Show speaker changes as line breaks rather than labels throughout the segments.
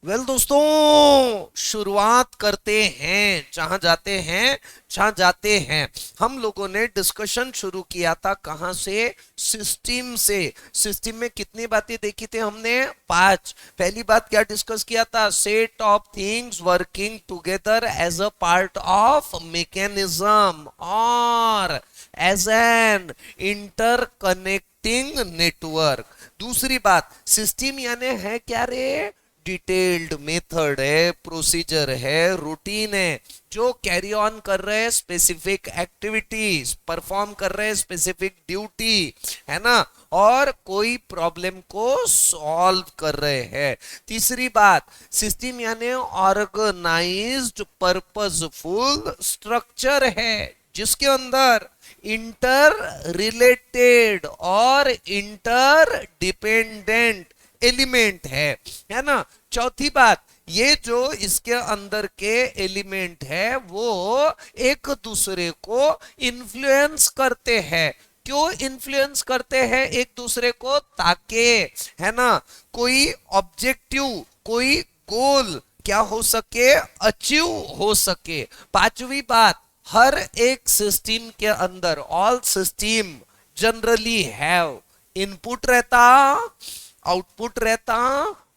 दोस्तों, शुरुआत करते हैं। जहां जाते हैं हम लोगों ने डिस्कशन शुरू किया था कहां से? सिस्टम से। सिस्टम में कितनी बातें देखी थी हमने? 5। पहली बात क्या डिस्कस किया था? Set of things working together as a part of mechanism और एज एन इंटरकनेक्टिंग नेटवर्क। दूसरी बात, सिस्टम यानी है क्या रे? डिटेल्ड मेथड है, प्रोसीजर है, रूटीन है, जो कैरी ऑन कर रहे हैं स्पेसिफिक एक्टिविटीज, परफॉर्म कर रहे हैं स्पेसिफिक ड्यूटी, है ना, और कोई प्रॉब्लम को सॉल्व कर रहे हैं। तीसरी बात, सिस्टम यानी ऑर्गेनाइज्ड पर्पसफुल स्ट्रक्चर है जिसके अंदर इंटर रिलेटेड और इंटर डिपेंडेंट एलिमेंट है ना। चौथी बात, ये जो इसके अंदर के एलिमेंट है वो एक दूसरे को इन्फ्लुएंस करते हैं। क्यों इन्फ्लुएंस करते हैं एक दूसरे को? ताकि, है ना, कोई ऑब्जेक्टिव, कोई गोल क्या हो सके? अचीव हो सके। पांचवी बात, हर एक सिस्टम के अंदर all system generally have input रहता, आउटपुट रहता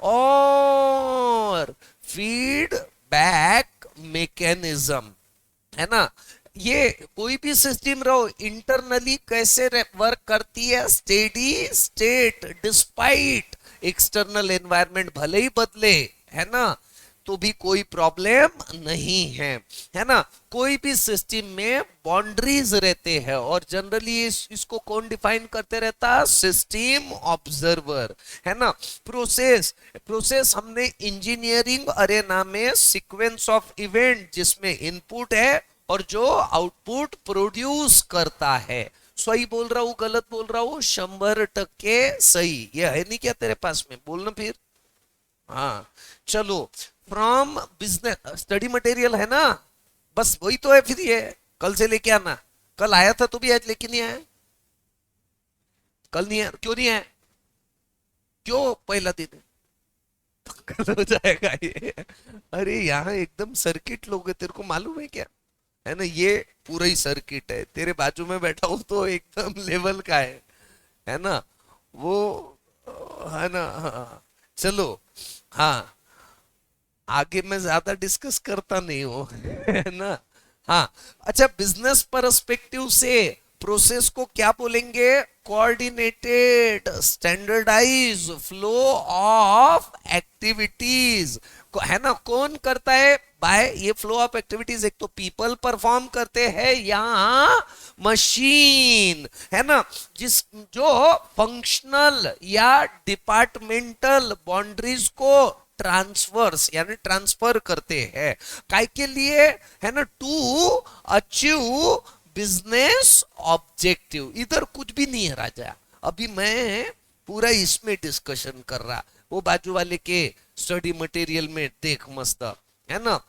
और फीडबैक मैकेनिज्म, है ना। ये कोई भी सिस्टम रहो इंटरनली कैसे वर्क करती है? Steady state despite external environment भले ही बदले, है ना, तो भी कोई प्रॉब्लम नहीं है ना। कोई भी सिस्टम में बाउंड्रीज रहते हैं और जनरली इसको कौन डिफाइन करते रहता? सिस्टम ऑब्जर्वर, है ना। प्रोसेस, प्रोसेस हमने इंजीनियरिंग अरेना में सीक्वेंस ऑफ इवेंट जिसमें इनपुट है और जो आउटपुट प्रोड्यूस करता है। सही बोल रहा हूं, गलत बोल रहा हूं? 100% सही। ये है नहीं क्या तेरे पास में? बोलना फिर। हाँ, चलो। फ्रॉम बिजनेस स्टडी मटेरियल है ना, बस वही तो है। फिर ये कल से लेके आना। कल आया था तो भी आज लेके नहीं आया? कल नहीं आया, क्यों नहीं आया? क्यों? पहला दिन है। कल हो जाएगा ये। अरे यहाँ एकदम सर्किट लोग है, तेरे को मालूम है क्या? है ना, ये पूरा ही सर्किट है। तेरे बाजू में बैठा हूं तो एकदम लेवल का है ना वो, है ना। हाँ, चलो। हाँ, आगे मैं ज्यादा डिस्कस करता नहीं हूं है ना। हाँ, अच्छा, बिजनेस पर्सपेक्टिव से प्रोसेस को क्या बोलेंगे? Coordinated standardize flow of activities को, है ना। कौन करता है? बाय ये फ्लो ऑफ एक्टिविटीज एक तो पीपल परफॉर्म करते हैं या मशीन, है ना। जिस जो फंक्शनल या डिपार्टमेंटल बाउंड्रीज को ट्रांसफर्स यानी ट्रांसफर करते हैं, काय के लिए? है ना, टू अचीव बिजनेस ऑब्जेक्टिव। इधर कुछ भी नहीं है राजा, अभी मैं पूरा इसमें डिस्कशन कर रहा। वो बाजू वाले के स्टडी मटेरियल में देख मस्त, है ना।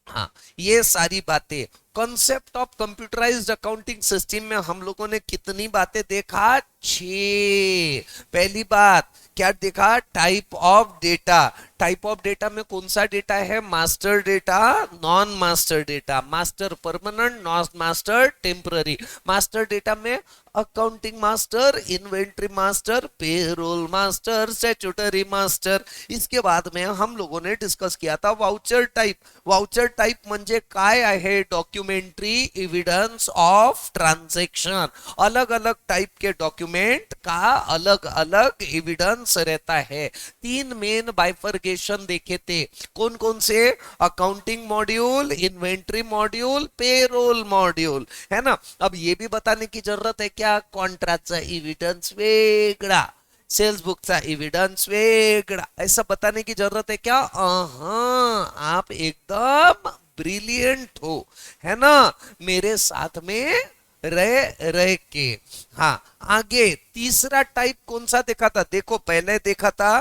हाँ, ये सारी बातें। Concept of computerised accounting system में हम लोगों ने कितनी बातें देखा? 6। पहली बात क्या देखा? Type of data. Type of data में कौन सा डेटा है? Master data, non master data. Master permanent, non master temporary. Master data में accounting master, inventory master, payroll master, statutory master. इसके बाद में हम लोगों ने डिस्कस किया था वाउचर टाइप। वाउचर टाइप म्हणजे काय आहे? Documentary evidence of transaction. अलग अलग टाइप के डॉक्यूमेंट का अलग अलग एविडेंस रहता है। 3 मेन बाइफर्केशन देखे थे। कौन कौन से? Accounting module, inventory module, payroll module, है ना। अब ये भी बताने की जरूरत है क्या? कॉन्ट्रैक्टचा एविडेंस वेगळा, सेल्स बुकचा एविडेंस वेगळा, ऐसा बताने की जरूरत है क्या? हाँ, आप एकदम ब्रिलियंट हो, है ना, मेरे साथ में रह रह के। हाँ, आगे तीसरा टाइप कौन सा देखा था? देखो, पहले देखा था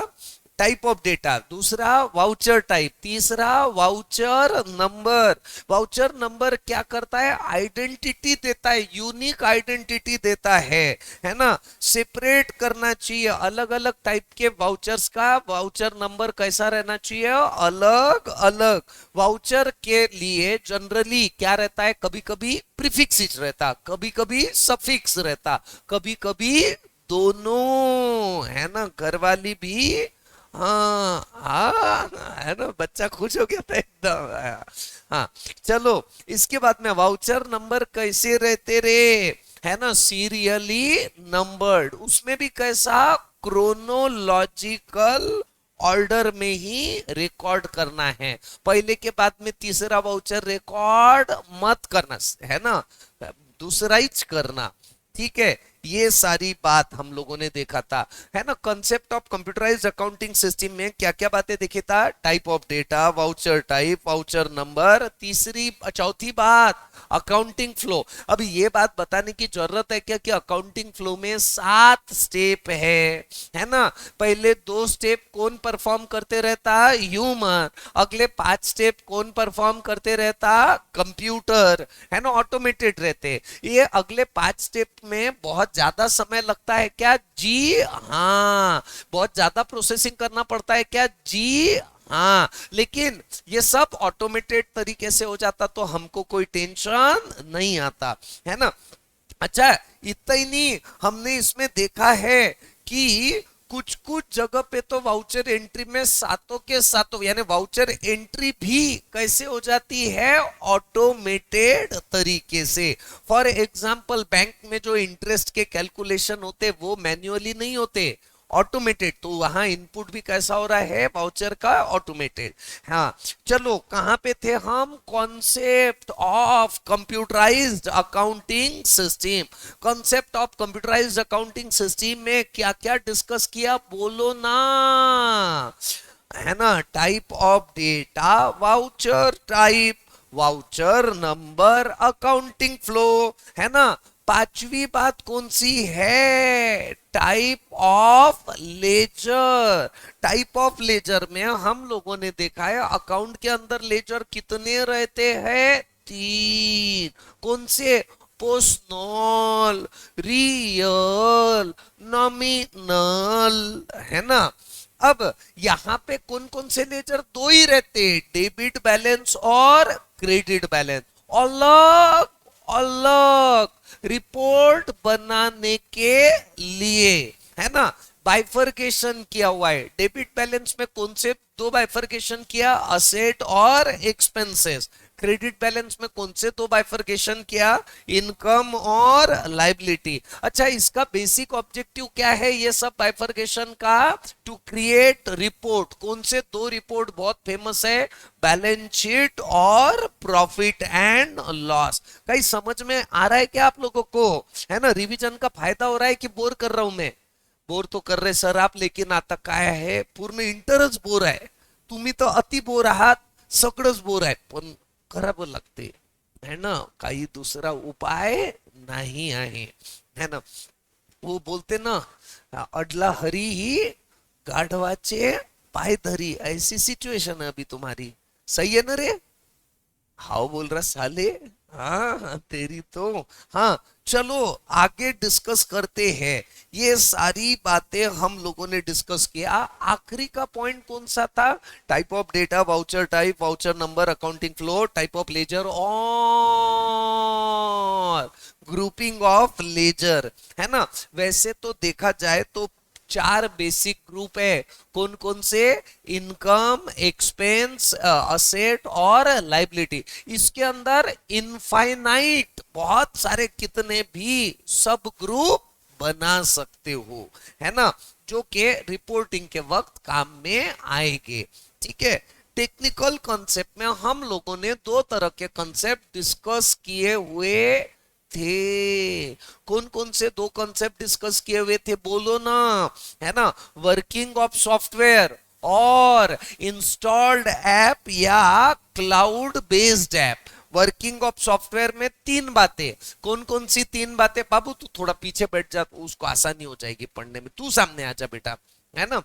टाइप ऑफ डेटा, दूसरा वाउचर टाइप, तीसरा वाउचर नंबर। वाउचर नंबर क्या करता है, आइडेंटिटी देता है, यूनिक आइडेंटिटी देता है ना। सेपरेट करना चाहिए अलग अलग टाइप के वाउचर्स का, वाउचर नंबर कैसा रहना चाहिए, अलग अलग। वाउचर के लिए जनरली क्या रहता है, कभी कभी प्रीफिक्स रहता, कभी कभी सफिक्स रहता, कभी कभी दोनों, है ना। घरवाली भी, हाँ हाँ, है ना, बच्चा खुश हो गया था एकदम। हाँ, चलो इसके बाद में वाउचर नंबर कैसे रहते रे, है ना, सीरियली नंबर्ड, उसमें भी कैसा, क्रोनोलॉजिकल ऑर्डर में ही रिकॉर्ड करना है, पहले के बाद में तीसरा वाउचर रिकॉर्ड मत करना, है ना, दूसरा ही करना, ठीक है। ये सारी बात हम लोगों ने देखा था, है ना। Concept of computerised accounting system में क्या क्या बातें देखी था, type of data, voucher type, voucher number, तीसरी चौथी बात अकाउंटिंग फ्लो। अब ये बात बताने की जरूरत है क्या कि अकाउंटिंग फ्लो में 7 स्टेप है ना। पहले 2 स्टेप कौन परफॉर्म करते रहता, ह्यूमन। अगले 5 स्टेप कौन परफॉर्म करते रहता, कंप्यूटर, है ना, ऑटोमेटेड रहते। ये अगले 5 स्टेप में बहुत ज्यादा समय लगता है क्या, जी हाँ, बहुत ज्यादा प्रोसेसिंग करना पड़ता है क्या, जी हाँ, लेकिन ये सब ऑटोमेटेड तरीके से हो जाता तो हमको कोई टेंशन नहीं आता, है ना। अच्छा, इतना ही नहीं, हमने इसमें देखा है कि कुछ कुछ जगह पे तो वाउचर एंट्री में सातों के सातों, यानी वाउचर एंट्री भी कैसे हो जाती है, ऑटोमेटेड तरीके से। फॉर एग्जांपल बैंक में जो इंटरेस्ट के कैलकुलेशन होते वो मैन्युअली नहीं होते, ऑटोमेटेड, तो वहां इनपुट भी कैसा हो रहा है, वाउचर का ऑटोमेटेड। हाँ, चलो कहां पे थे हम, concept of computerised accounting system. Concept of computerised accounting system में क्या क्या डिस्कस किया, बोलो ना, है ना। Type of data, voucher type, voucher number, accounting flow, है ना। पांचवी बात कौन सी है, type of ledger. Type of ledger में हम लोगों ने देखा है अकाउंट के अंदर लेजर कितने रहते हैं, 3। कौन से, पोस्टनल, रियल, नॉमिनल, है ना। अब यहां पे कौन कौन से लेजर, 2 ही रहते, डेबिट बैलेंस और क्रेडिट बैलेंस। अलग अलग रिपोर्ट बनाने के लिए, है ना, बाइफरकेशन किया हुआ है। डेबिट बैलेंस में कौन से 2 बाइफरकेशन किया, असेट और एक्सपेंसेस। क्रेडिट बैलेंस में कौन से 2 बाइफरकेशन किया, इनकम और लायबिलिटी। अच्छा, इसका बेसिक ऑब्जेक्टिव क्या है, ये सब बाइफरकेशन का, टू क्रिएट रिपोर्ट। कौन से 2 रिपोर्ट बहुत फेमस है, बैलेंस शीट और प्रॉफिट एंड लॉस। कहीं समझ में आ रहा है क्या आप लोगों को, है ना। रिवीजन का फायदा हो रहा है कि बोर कर रहा हूं मैं, बोर तो कर रहे सर आप, लेकिन आता काय आहे, पूर्ण इंटरच बोर आहे, तुम्ही तो अति बोर आहात, सगळंच बोर आहे, पण करावं लागते, है ना, काही दूसरा उपाय नहीं आहे, है ना। वो बोलते ना, अडला हरी ही गाढवाचे पाय धरी, ऐसी सिचुएशन है अभी तुम्हारी, सही है ना रे, हाउ बोल रहा साले, हाँ हाँ तेरी तो। हाँ, चलो आगे डिस्कस करते हैं, ये सारी बातें हम लोगों ने डिस्कस किया। आखिरी का पॉइंट कौन सा था, type of data, voucher type, voucher number, accounting flow, type of ledger और ग्रुपिंग ऑफ लेजर, है ना। वैसे तो देखा जाए तो 4 बेसिक ग्रुप है, कौन कौन से, इनकम, एक्सपेंस, असेट और लायबिलिटी। इसके अंदर इनफाइनाइट बहुत सारे कितने भी सब ग्रुप बना सकते हो, है ना, जो के रिपोर्टिंग के वक्त काम में आएंगे, ठीक है। टेक्निकल कॉन्सेप्ट में हम लोगों ने 2 तरह के कॉन्सेप्ट डिस्कस किए हुए थे। कौन कौन से 2 कॉन्सेप्ट डिस्कस किए हुए थे, बोलो ना, है ना। वर्किंग ऑफ सॉफ्टवेयर और इंस्टॉल्ड ऐप या cloud based app. Working of software में 3 बातें, कौन कौन सी 3 बातें, बाबू तू थोड़ा पीछे बैठ जा, उसको आसानी हो जाएगी पढ़ने में, तू सामने आ जा बेटा, है ना।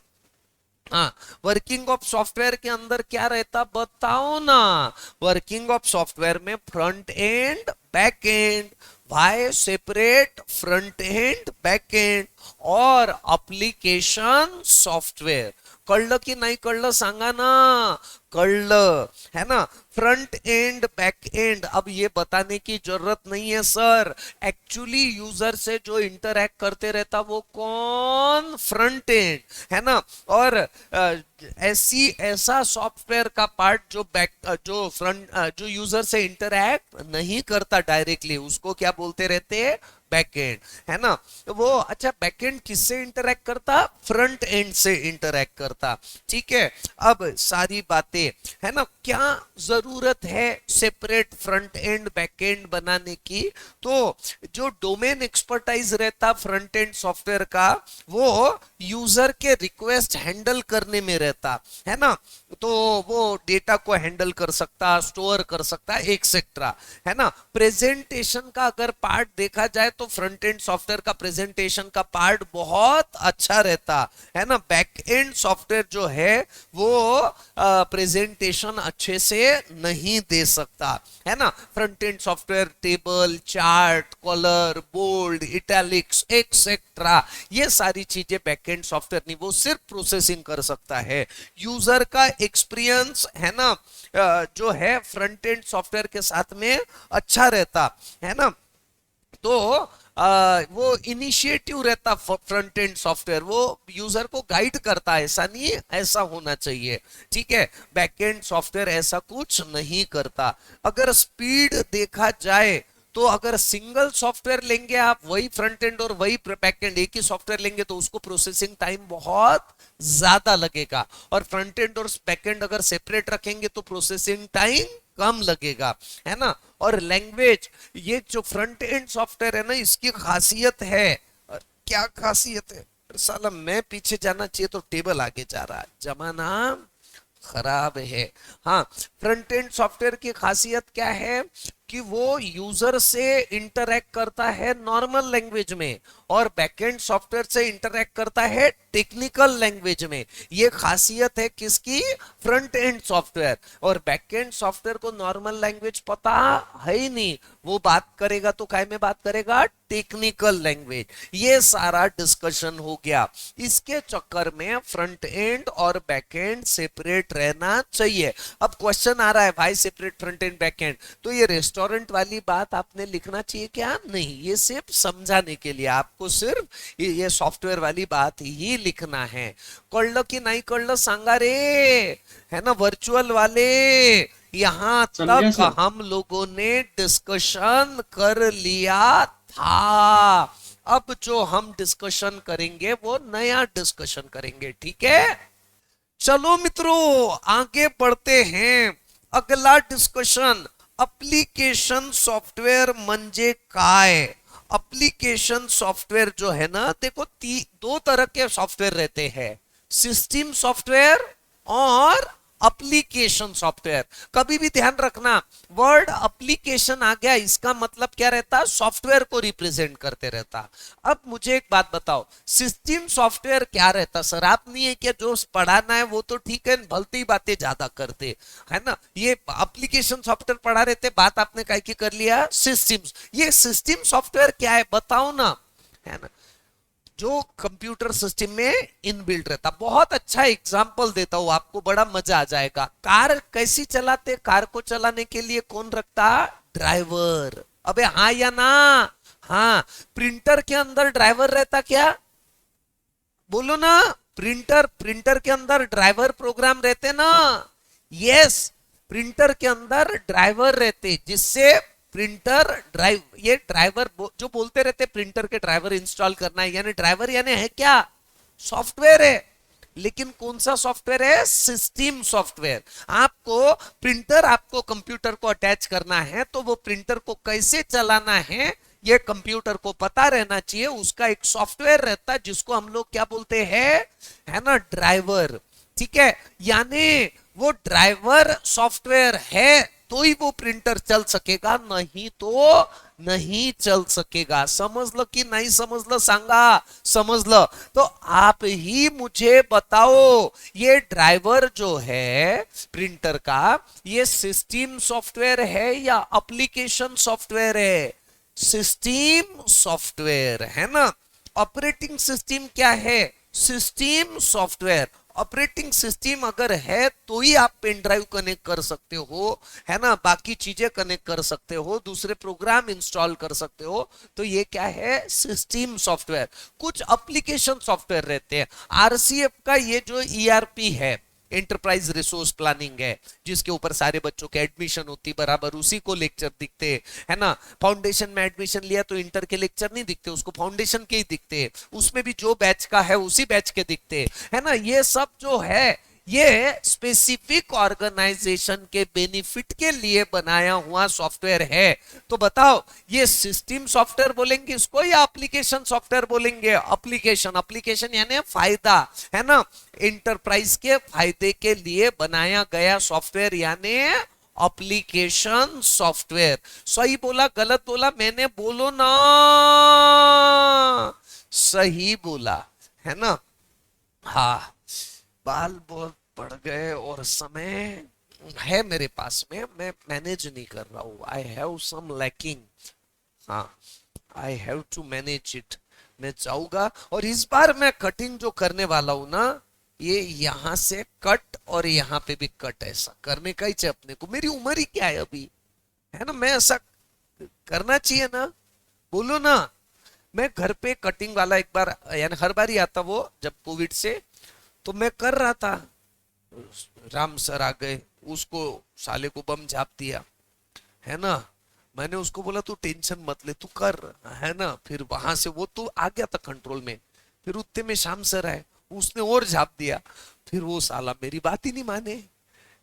हाँ, वर्किंग ऑफ सॉफ्टवेयर के अंदर क्या रहता बताओ ना। वर्किंग ऑफ सॉफ्टवेयर में front end back end, why separate front end back end और एप्लीकेशन सॉफ्टवेयर। कळलं की नाही कळलं सांगा ना। कळलं है ना। फ्रंट एंड बैक एंड, अब ये बताने की जरूरत नहीं है सर, एक्चुअली यूजर से जो इंटरैक्ट करते रहता वो कौन, फ्रंट एंड, है ना। और ऐसा सॉफ्टवेयर का पार्ट जो जो फ्रंट जो यूजर से इंटरैक्ट नहीं करता डायरेक्टली, उसको क्या बोलते रहते हैं, बैकएंड, है ना। वो अच्छा बैकएंड किससे इंटरैक्ट करता, फ्रंट एंड से इंटरैक्ट करता। ठीक है, अब सारी बातें है ना, क्या जरूरत है separate front end back and बनाने की, तो जो डोमेन एक्सपर्टाइज रहता फ्रंट एंड सॉफ्टवेयर का, वो यूजर के रिक्वेस्ट हैंडल करने में रहता है ना। तो वो डेटा को हैंडल कर सकता, स्टोर कर सकता, एक्सेट्रा, है ना। प्रेजेंटेशन का अगर पार्ट देखा जाए तो फ्रंट एंड सॉफ्टवेयर का प्रेजेंटेशन का पार्ट बहुत अच्छा रहता है ना। बैक एंड सॉफ्टवेयर जो है वो प्रेजेंटेशन अच्छे से नहीं दे सकता, है ना। Front end software table, chart, colour, bold, italics etcetera, ये सारी चीजें बैक एंड सॉफ्टवेयर नहीं, वो सिर्फ प्रोसेसिंग कर सकता है। यूजर का एक्सपीरियंस है ना, जो है फ्रंट एंड सॉफ्टवेयर के साथ में अच्छा रहता है ना। तो वो इनिशिएटिव रहता फ्रंट एंड सॉफ्टवेयर, वो यूजर को गाइड करता है, ऐसा नहीं ऐसा होना चाहिए। ठीक है, बैक एंड सॉफ्टवेयर ऐसा कुछ नहीं करता। अगर स्पीड देखा जाए तो अगर सिंगल सॉफ्टवेयर लेंगे आप, वही फ्रंट एंड और वही बैक एंड एक ही सॉफ्टवेयर लेंगे, तो उसको प्रोसेसिंग टाइम बहुत ज्यादा लगेगा। और फ्रंट एंड और बैक एंड अगर सेपरेट रखेंगे तो प्रोसेसिंग टाइम कम लगेगा, है ना। और लैंग्वेज, ये जो फ्रंट एंड सॉफ्टवेयर है ना, इसकी खासियत है, क्या खासियत है साला, मैं पीछे जाना चाहिए तो टेबल आगे जा रहा है, जमाना खराब है। हाँ, फ्रंट एंड सॉफ्टवेयर की खासियत क्या है कि वो यूजर से इंटरैक्ट करता है नॉर्मल लैंग्वेज में, और बैकएंड सॉफ्टवेयर से इंटरैक्ट करता है टेक्निकल लैंग्वेज में। ये खासियत है किसकी, फ्रंट एंड सॉफ्टवेयर। और बैकएंड सॉफ्टवेयर को नॉर्मल लैंग्वेज पता है ही नहीं, वो बात करेगा तो काय में बात करेगा, टेक्निकल लैंग्वेज। ये सारा डिस्कशन हो गया। इसके चक्कर में फ्रंट एंड और बैक एंड सेपरेट रहना चाहिए। अब क्वेश्चन आ रहा है भाई separate front end back and, तो ये रेस्टोरेंट वाली बात आपने लिखना चाहिए क्या, नहीं, ये सिर्फ समझाने के लिए आपको सिर्फ ये सॉफ्टवेयर वाली बात ही लिखना है। कळलं की नाही कळलं सांगा रे, है ना वर्चुअल वाले। यहां
समझे
तक
सर।
हम लोगों ने डिस्कशन कर लिया था। अब जो हम डिस्कशन करेंगे वो नया डिस्कशन करेंगे, ठीक है। चलो मित्रों आगे बढ़ते हैं। अगला डिस्कशन, एप्लीकेशन सॉफ्टवेयर म्हणजे काय। एप्लीकेशन सॉफ्टवेयर जो है ना, देखो दो तरह के सॉफ्टवेयर रहते हैं, सिस्टम सॉफ्टवेयर और एप्लीकेशन सॉफ्टवेयर। कभी भी ध्यान रखना, वर्ड एप्लीकेशन आ गया, इसका मतलब क्या रहता, सॉफ्टवेयर को रिप्रेजेंट करते रहता। अब मुझे एक बात बताओ, सिस्टम सॉफ्टवेयर क्या रहता सर, आप नहीं है क्या, जो पढ़ाना है वो तो ठीक है, भलती बातें ज्यादा करते है ना। ये एप्लीकेशन सॉफ्टवेयर पढ़ा रहते, बात आपने काय की कर लिया सिस्टम। ये सिस्टम सॉफ्टवेयर क्या है बताओ ना, है ना, जो कंप्यूटर सिस्टम में इनबिल्ट रहता। बहुत अच्छा एग्जांपल देता हूं आपको, बड़ा मजा आ जाएगा। कार कैसी चलाते, कार को चलाने के लिए कौन रखता, ड्राइवर। अबे हाँ या ना, हाँ। प्रिंटर के अंदर ड्राइवर रहता क्या, बोलो ना। प्रिंटर के अंदर ड्राइवर प्रोग्राम रहते ना, यस। प्रिंटर के अंदर ड्राइवर रहते, जिससे प्रिंटर ड्राइव, ये ड्राइवर जो बोलते रहते प्रिंटर के ड्राइवर इंस्टॉल करना है, यानी ड्राइवर यानी है क्या, सॉफ्टवेयर है। लेकिन कौन सा सॉफ्टवेयर है, सिस्टम सॉफ्टवेयर। आपको प्रिंटर, आपको कंप्यूटर को अटैच करना है, तो वो प्रिंटर को कैसे चलाना है ये कंप्यूटर को पता रहना चाहिए। उसका एक सॉफ्टवेयर रहता है जिसको हम लोग क्या बोलते हैं, है ना, ड्राइवर। ठीक है, यानी वो ड्राइवर सॉफ्टवेयर है तो ही वो प्रिंटर चल सकेगा, नहीं तो नहीं चल सकेगा। समझ लो कि नहीं समझ लो, सांगा समझ लो। तो आप ही मुझे बताओ, ये ड्राइवर जो है प्रिंटर का, ये सिस्टम सॉफ्टवेयर है या एप्लीकेशन सॉफ्टवेयर है? सिस्टम सॉफ्टवेयर है ना। ऑपरेटिंग सिस्टम क्या है? System software. ऑपरेटिंग सिस्टम अगर है तो ही आप पेन ड्राइव कनेक्ट कर सकते हो, है ना, बाकी चीजें कनेक्ट कर सकते हो, दूसरे प्रोग्राम इंस्टॉल कर सकते हो। तो ये क्या है? System software. कुछ एप्लीकेशन सॉफ्टवेयर रहते हैं। आरसीएफ का ये जो ईआरपी है, एंटरप्राइज रिसोर्स प्लानिंग है, जिसके ऊपर सारे बच्चों के एडमिशन होती, बराबर उसी को लेक्चर दिखते, है ना। फाउंडेशन में एडमिशन लिया तो इंटर के लेक्चर नहीं दिखते, उसको फाउंडेशन के ही दिखते, उसमें भी जो बैच का है उसी बैच के दिखते, है ना। ये सब जो है ये स्पेसिफिक ऑर्गेनाइजेशन के बेनिफिट के लिए बनाया हुआ सॉफ्टवेयर है। तो बताओ, ये सिस्टम सॉफ्टवेयर बोलेंगे इसको या एप्लीकेशन सॉफ्टवेयर बोलेंगे? एप्लीकेशन। एप्लीकेशन यानी फायदा, है ना, इंटरप्राइज के फायदे के लिए बनाया गया सॉफ्टवेयर यानी एप्लीकेशन सॉफ्टवेयर। सही बोला गलत बोला मैंने? बोलो ना। सही बोला, है ना। हाँ, बाल बहुत बढ़ गए और समय है मेरे पास में, मैं मैनेज नहीं कर रहा हूँ। I have some lacking. हाँ, I have to manage it. मैं चाहूंगा, और इस बार मैं कटिंग जो करने वाला हूं ना, ये यहां से कट और यहाँ पे भी कट, ऐसा करने का ही चाहिए अपने को। मेरी उम्र ही क्या है अभी, है ना, मैं ऐसा करना चाहिए ना। बोलो ना। मैं घर पे कटिंग वाला एक बार, यानी हर बार ही आता वो, जब कोविड से, तो मैं कर रहा था, राम सर आ गए, उसको साले को बम झाप दिया, है ना। मैंने उसको बोला तू टेंशन मत ले, तू कर, है ना। फिर वहां से वो तो आ गया था कंट्रोल में। फिर उतने में शाम सर आए, उसने और झाप दिया। फिर वो साला मेरी बात ही नहीं माने,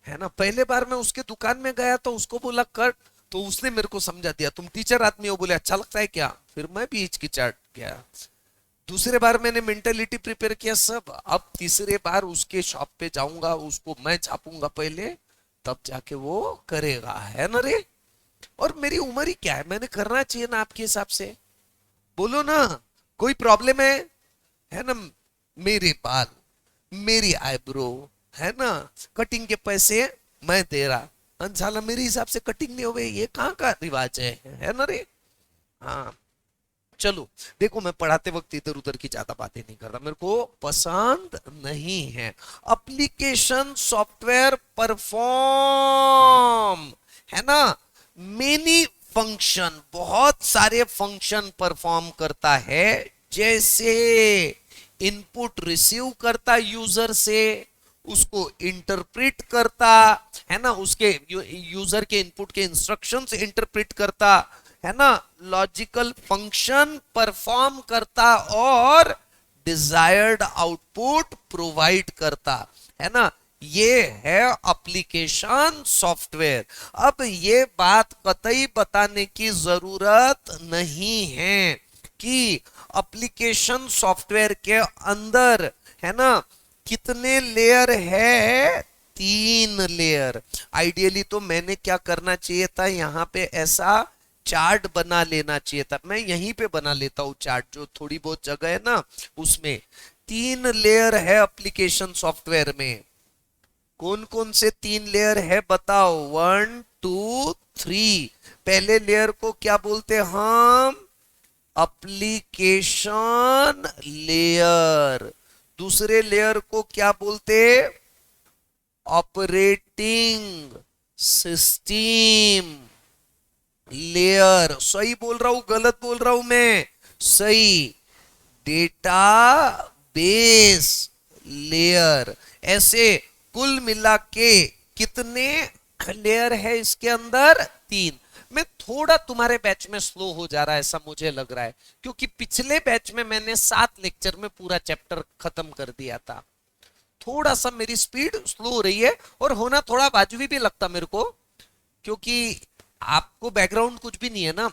है ना। पहले बार मैं उसके दुकान में गया तो उसको बोला कर, तो उसने मेरे को समझा दिया तुम टीचर आदमी हो, बोले अच्छा लगता है क्या। फिर मैं भी हिचकिचाट गया। दूसरे बार मैंने मेंटेलिटी प्रिपेयर किया सब। अब तीसरे बार उसके शॉप पे जाऊंगा, उसको मैं छापूंगा पहले, तब जाके वो करेगा, है ना रे। और मेरी उम्र ही क्या है, मैंने करना चाहिए ना आपके हिसाब से। बोलो ना, कोई प्रॉब्लम है ना। मेरे बाल, मेरी आईब्रो, है ना, कटिंग के पैसे मैं दे रहा, अंसाला मेरे हिसाब से कटिंग नहीं हो गई, ये कहाँ का रिवाज है ना रे। हाँ, चलो देखो, मैं पढ़ाते वक्त इधर उधर की ज्यादा बातें नहीं कर रहा, मेरे को पसंद नहीं है। एप्लीकेशन सॉफ्टवेयर परफॉर्म, है ना, मेनी फंक्शन, बहुत सारे फंक्शन परफॉर्म करता है। जैसे इनपुट रिसीव करता यूजर से, उसको इंटरप्रेट करता, है ना, उसके यूजर के इनपुट के इंस्ट्रक्शंस इंटरप्रेट करता, है ना, लॉजिकल फंक्शन परफॉर्म करता और डिजायर्ड आउटपुट प्रोवाइड करता, है ना। ये है एप्लीकेशन सॉफ्टवेयर। अब ये बात कतई बताने की जरूरत नहीं है कि एप्लीकेशन सॉफ्टवेयर के अंदर, है ना, कितने लेयर है? 3 लेयर। आइडियली तो मैंने क्या करना चाहिए था, यहाँ पे ऐसा चार्ट बना लेना चाहिए था। मैं यहीं पे बना लेता हूँ चार्ट, जो थोड़ी बहुत जगह है ना उसमें। 3 लेयर है एप्लीकेशन सॉफ्टवेयर में। कौन कौन से 3 लेयर है बताओ? 1 2 3। पहले लेयर को क्या बोलते हैं हम? Application layer. दूसरे लेयर को क्या बोलते? Operating system layer. सही बोल रहा हूं गलत बोल रहा हूं मैं? सही। Data base layer. ऐसे कुल मिला के कितने लेयर है इसके अंदर? 3। मैं थोड़ा तुम्हारे बैच में स्लो हो जा रहा है ऐसा मुझे लग रहा है, क्योंकि पिछले बैच में मैंने 7 लेक्चर में पूरा चैप्टर खत्म कर दिया था। थोड़ा सा मेरी स्पीड स्लो हो रही है, और होना थोड़ा वाजबी भी लगता मेरे को, क्योंकि आपको बैकग्राउंड कुछ भी नहीं है ना।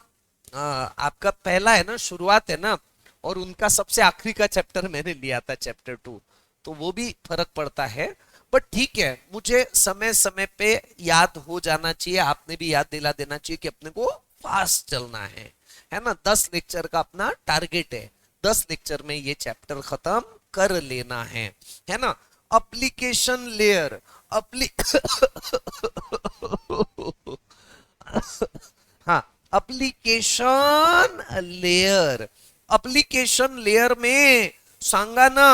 आपका पहला है ना, शुरुआत है ना, और उनका सबसे आखिरी का चैप्टर मैंने लिया था, चैप्टर 2, तो वो भी फर्क पड़ता है। बट ठीक है, मुझे समय समय पे याद हो जाना चाहिए, आपने भी याद दिला देना चाहिए कि अपने को फास्ट चलना है ना। 10 लेक्चर का अपना टारगेट है, 10 लेक्चर में ये चैप्टर खत्म कर लेना है ना। एप्लीकेशन लेयर, अप्ली हाँ, एप्लीकेशन लेयर, एप्लीकेशन लेयर में सांगा ना,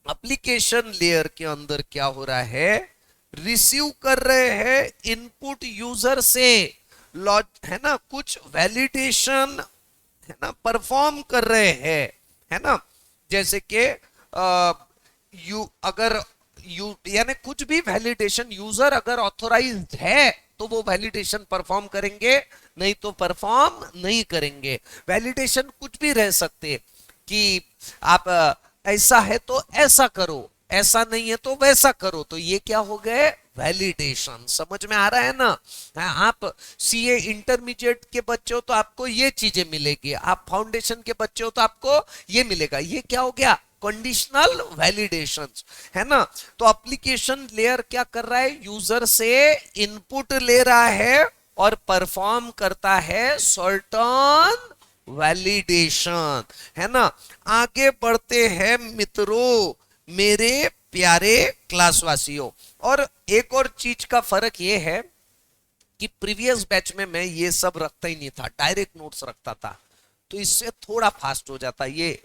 एप्लीकेशन लेयर के अंदर क्या हो रहा है, रिसीव कर रहे हैं इनपुट यूजर से, लॉज है ना, कुछ वैलिडेशन है ना परफॉर्म कर रहे हैं, है ना। जैसे कि यू अगर यू यानी कुछ भी वैलिडेशन, यूजर अगर ऑथोराइज्ड है तो वो वैलिडेशन परफॉर्म करेंगे, नहीं तो परफॉर्म नहीं करेंगे। वैलिडेशन कुछ भी रह सकते कि आप ऐसा है तो ऐसा करो, ऐसा नहीं है तो वैसा करो, तो ये क्या हो गए, वैलिडेशन। समझ में आ रहा है ना। आप सीए इंटरमीडिएट के बच्चे हो तो आपको ये चीजें मिलेगी, आप फाउंडेशन के बच्चे हो तो आपको ये मिलेगा। ये क्या हो गया, कंडीशनल वैलिडेशन, है ना। तो एप्लीकेशन लेयर क्या कर रहा है, यूजर से इनपुट ले रहा है और परफॉर्म करता है सर्टन वैलिडेशन, है ना। आगे बढ़ते हैं मित्रों, मेरे प्यारे क्लासवासियों। और एक और चीज का फर्क ये है कि प्रीवियस बैच में मैं ये सब रखता ही नहीं था, डायरेक्ट नोट्स रखता था, तो इससे थोड़ा फास्ट हो जाता, ये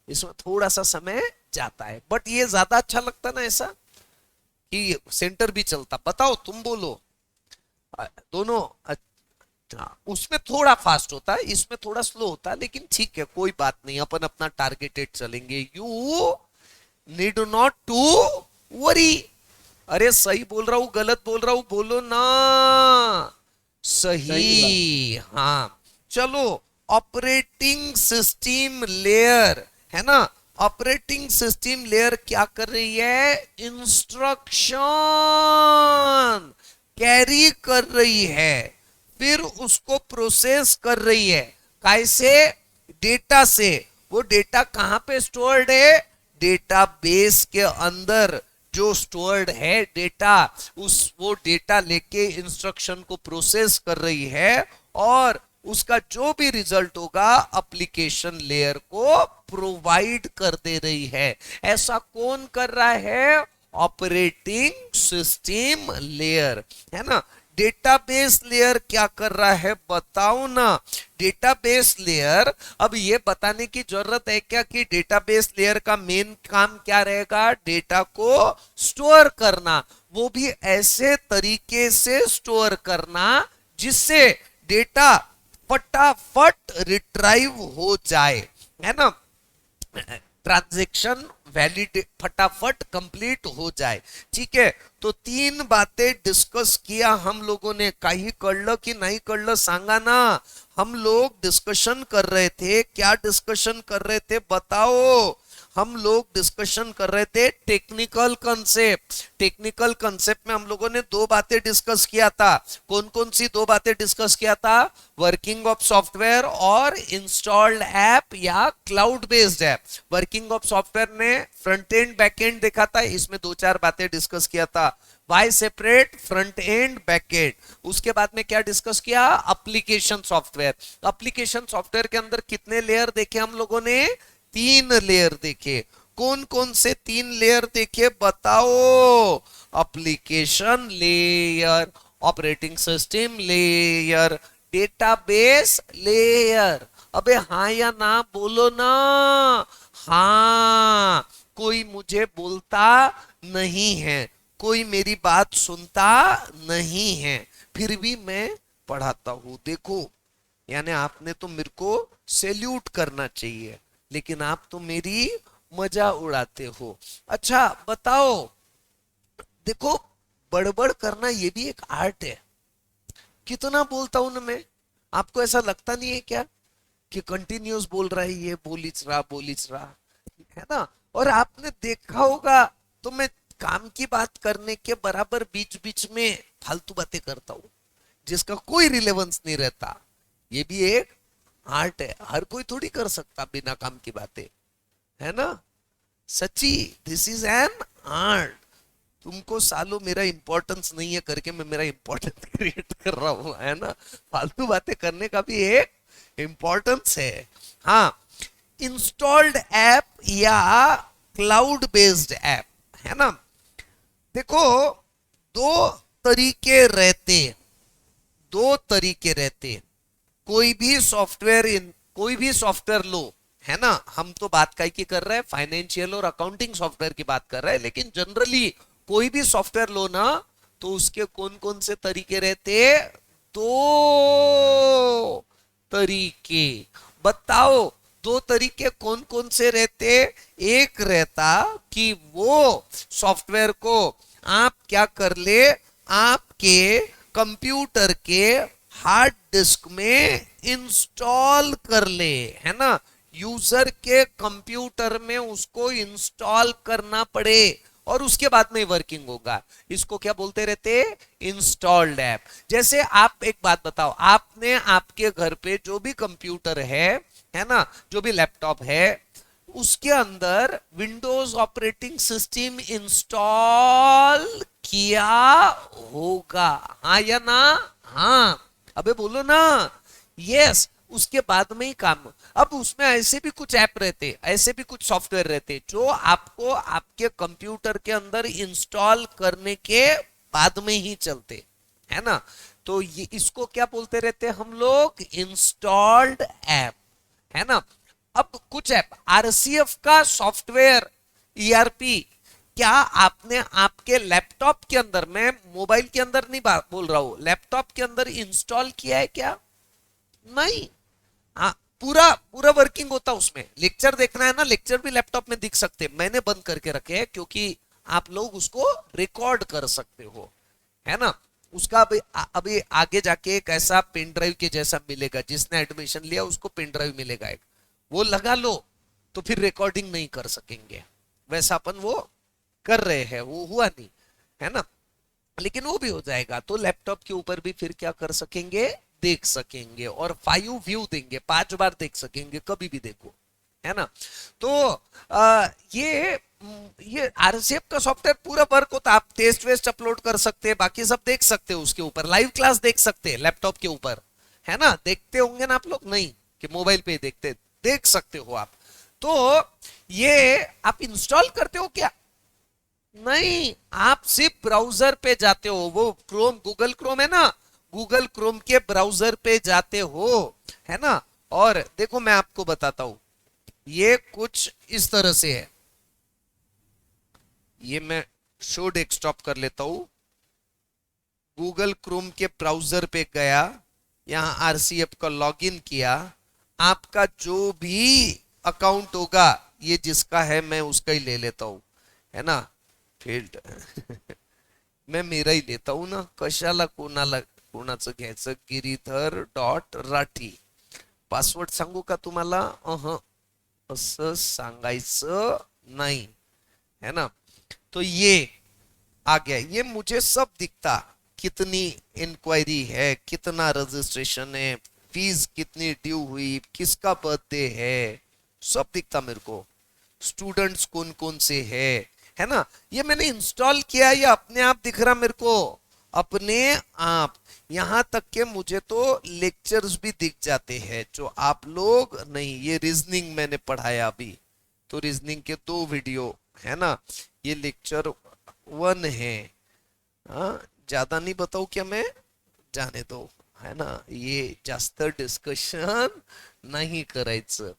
इसमें थोड़ा सा समय जाता है, बट ये ज्यादा अच्छा लगता ना ऐसा कि सेंटर भी चलता। बताओ, तुम बोलो। दोनों उसमें थोड़ा फास्ट होता है, इसमें थोड़ा स्लो होता है, लेकिन ठीक है, कोई बात नहीं, अपन अपना टारगेटेड चलेंगे। You need not to worry. अरे सही बोल रहा हूं गलत बोल रहा हूं, बोलो ना। सही, हाँ। चलो, ऑपरेटिंग सिस्टम लेयर, है ना। ऑपरेटिंग सिस्टम लेयर क्या कर रही है, इंस्ट्रक्शन कैरी कर रही है, फिर उसको प्रोसेस कर रही है। कैसे, डेटा से। वो डेटा कहां पे स्टोर्ड है, डेटाबेस के अंदर जो स्टोर्ड है डेटा, उस वो डेटा लेके इंस्ट्रक्शन को प्रोसेस कर रही है, और उसका जो भी रिजल्ट होगा एप्लीकेशन लेयर को प्रोवाइड कर दे रही है। ऐसा कौन कर रहा है, ऑपरेटिंग सिस्टम लेयर, है ना। डेटाबेस लेयर क्या कर रहा है, बताओ ना। डेटाबेस लेयर, अब ये बताने की जरूरत है क्या कि डेटाबेस लेयर का मेन काम क्या रहेगा, डेटा को स्टोर करना, वो भी ऐसे तरीके से स्टोर करना जिससे डेटा फटाफट रिट्राइव हो जाए, है ना। ट्रांजैक्शन वैलिड फटाफट कंप्लीट हो जाए, ठीक है। तो 3 बातें डिस्कस किया हम लोगों ने, काही कळलं की नहीं कळलं सांगा ना। हम लोग डिस्कशन कर रहे थे, क्या डिस्कशन कर रहे थे बताओ। हम लोग डिस्कशन कर रहे थे टेक्निकल कंसेप्ट। टेक्निकल कंसेप्ट में हम लोगों ने 2 बातें डिस्कस किया था। कौन कौन सी 2 बातें डिस्कस किया था, वर्किंग ऑफ सॉफ्टवेयर और इंस्टॉल्ड ऐप या cloud based app. Working of software ने फ्रंट एंड बैक एंड देखा था, इसमें 2-4 बातें डिस्कस किया था। Why separate, front end back end. उसके बाद में क्या डिस्कस किया, एप्लीकेशन सॉफ्टवेयर। एप्लीकेशन सॉफ्टवेयर के अंदर कितने लेयर देखे हम लोगों ने, 3 लेयर देखे। कौन कौन से 3 लेयर देखे बताओ, application layer, operating system layer, database layer. अबे हाँ या ना बोलो ना। हाँ, कोई मुझे बोलता नहीं है, कोई मेरी बात सुनता नहीं है, फिर भी मैं पढ़ाता हूं। देखो, यानी आपने तो मेरे को सैल्यूट करना चाहिए, लेकिन आप तो मेरी मजा उड़ाते हो। अच्छा बताओ, देखो, बड़बड़ करना ये भी एक आर्ट है। कितना बोलता हूं ना मैं, आपको ऐसा लगता नहीं है क्या कि कंटिन्यूस बोल रहा है, ये बोलिच रहा, है ना। और आपने देखा होगा तो मैं काम की बात करने के बराबर बीच बीच में फालतू बातें करता हूं जिसका कोई रिलेवेंस नहीं रहता। ये भी एक आर्ट है, हर कोई थोड़ी कर सकता बिना काम की बातें, है ना। सच्ची, दिस इज एन आर्ट। तुमको सालों मेरा इंपॉर्टेंस नहीं है करके मैं मेरा इंपॉर्टेंस क्रिएट कर रहा हूं, है ना। फालतू बातें करने का भी एक इंपॉर्टेंस है। हाँ, इंस्टॉल्ड ऐप या क्लाउड बेस्ड ऐप, है ना। देखो, दो तरीके रहते, दो तरीके रहते। कोई भी सॉफ्टवेयर लो, है ना। हम तो बात काय की कर रहे हैं, फाइनेंशियल और अकाउंटिंग सॉफ्टवेयर की बात कर रहे हैं, लेकिन जनरली कोई भी सॉफ्टवेयर लो ना, तो उसके कौन कौन से तरीके रहते? दो तरीके। बताओ, दो तरीके कौन कौन से रहते? एक रहता कि वो सॉफ्टवेयर को आप क्या कर ले, आपके कंप्यूटर के हार्ड डिस्क में इंस्टॉल कर ले, है ना। यूजर के कंप्यूटर में उसको इंस्टॉल करना पड़े और उसके बाद में वर्किंग होगा। इसको क्या बोलते रहते? Installed app. जैसे आप एक बात बताओ, आपने आपके घर पे जो भी कंप्यूटर है ना, जो भी लैपटॉप है, उसके अंदर विंडोज ऑपरेटिंग सिस्टम इंस्टॉल किया होगा, हाँ या ना? हाँ, अबे बोलो ना। यस, उसके बाद में ही काम। अब उसमें ऐसे भी कुछ ऐप रहते, ऐसे भी कुछ सॉफ्टवेयर रहते जो आपको आपके कंप्यूटर के अंदर इंस्टॉल करने के बाद में ही चलते, है ना। तो ये इसको क्या बोलते रहते हम लोग? इंस्टॉल्ड ऐप, है ना। अब कुछ ऐप आरसीएफ का सॉफ्टवेयर, ईआरपी, क्या आपने आपके लैपटॉप के अंदर, मैं मोबाइल के अंदर नहीं बोल रहा हूं, लैपटॉप के अंदर इंस्टॉल किया है क्या? नहीं। हाँ, पूरा पूरा वर्किंग होता उसमें। लेक्चर देखना है ना, लेक्चर भी लैपटॉप में दिख सकते, मैंने बंद करके रखे हैं क्योंकि आप लोग उसको रिकॉर्ड कर सकते हो, है ना। उसका अभी आगे जाके एक ऐसा पेन ड्राइव के जैसा मिलेगा, जिसने एडमिशन लिया उसको पेन ड्राइव मिलेगा एक, वो लगा लो तो फिर रिकॉर्डिंग नहीं कर सकेंगे। वैसा अपन वो कर रहे हैं, वो हुआ नहीं, है ना। लेकिन वो भी हो जाएगा तो लैपटॉप के ऊपर भी फिर क्या कर सकेंगे? देख सकेंगे, और 5 व्यू देंगे, 5 बार देख सकेंगे, कभी भी देखो, है ना। तो ये आरसीएफ का सॉफ्टवेयर पूरा वर्क होता है। आप टेस्ट वेस्ट अपलोड कर सकते हैं, बाकी सब देख सकते हो उसके ऊपर, लाइव क्लास देख सकते हैं लैपटॉप के ऊपर, है ना। देखते होंगे ना आप लोग, नहीं कि मोबाइल पे देखते, देख सकते हो आप। तो ये आप इंस्टॉल करते हो क्या? नहीं, आप सिर्फ ब्राउजर पे जाते हो, वो क्रोम, गूगल क्रोम है ना, गूगल क्रोम के ब्राउजर पे जाते हो, है ना। और देखो मैं आपको बताता हूं, ये कुछ इस तरह से है। ये मैं शो डेस्कटॉप कर लेता हूं, गूगल क्रोम के ब्राउजर पे गया, यहां आरसीएफ का लॉगिन किया, आपका जो भी अकाउंट होगा, ये जिसका है मैं उसका ही ले लेता हूं, है ना। फील्ड मैं मेरा ही लेता हूं ना, कशाला कोणाचं घ्यायचं? गिरीधर डॉट राठी। पासवर्ड सांगू का तुम्हाला? असं सांगायचं नाही, है ना। तो ये आ गया, ये मुझे सब दिखता, कितनी इंक्वायरी है, कितना रजिस्ट्रेशन है, फीस कितनी ड्यू हुई, किसका बर्थडे सब दिखता मेरे को, स्टूडेंट्स कौन कौन से है ना। ये मैंने इंस्टॉल किया, ये अपने आप दिख रहा मेरे को, अपने आप। यहां तक के मुझे तो लेक्चर्स भी दिख जाते हैं जो आप लोग नहीं। ये रीजनिंग मैंने पढ़ाया अभी, तो रीजनिंग के 2 वीडियो, है ना। ये लेक्चर 1 है। हाँ, ज्यादा नहीं बताऊं क्या मैं? जाने दो, है ना, ये जास्त डिस्कशन नहीं करायचं।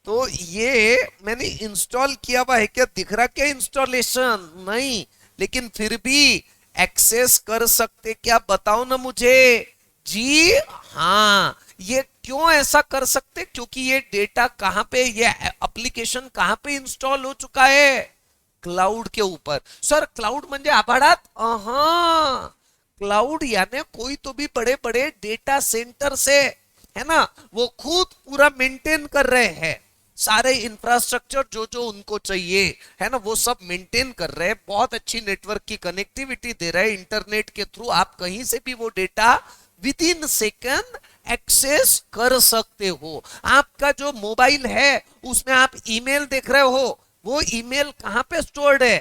तो ये मैंने इंस्टॉल किया हुआ है, क्या दिख रहा? क्या इंस्टॉलेशन नहीं, लेकिन फिर भी एक्सेस कर सकते क्या? बताओ ना मुझे। जी हाँ, ये क्यों ऐसा कर सकते? क्योंकि ये डेटा कहां पे, ये एप्लीकेशन कहां पे इंस्टॉल हो चुका है? क्लाउड के ऊपर। सर क्लाउड म्हणजे आभाळात? क्लाउड यानी कोई तो भी बड़े बड़े डेटा सेंटर से, है ना, वो खुद पूरा मेंटेन कर रहे हैं, सारे इंफ्रास्ट्रक्चर जो जो उनको चाहिए, है ना, वो सब मेंटेन कर रहे हैं, बहुत अच्छी नेटवर्क की कनेक्टिविटी दे रहे हैं, इंटरनेट के थ्रू आप कहीं से भी वो data within second access कर सकते हो। आपका जो मोबाइल है उसमें आप ईमेल देख रहे हो, वो ईमेल कहां पे स्टोर्ड है?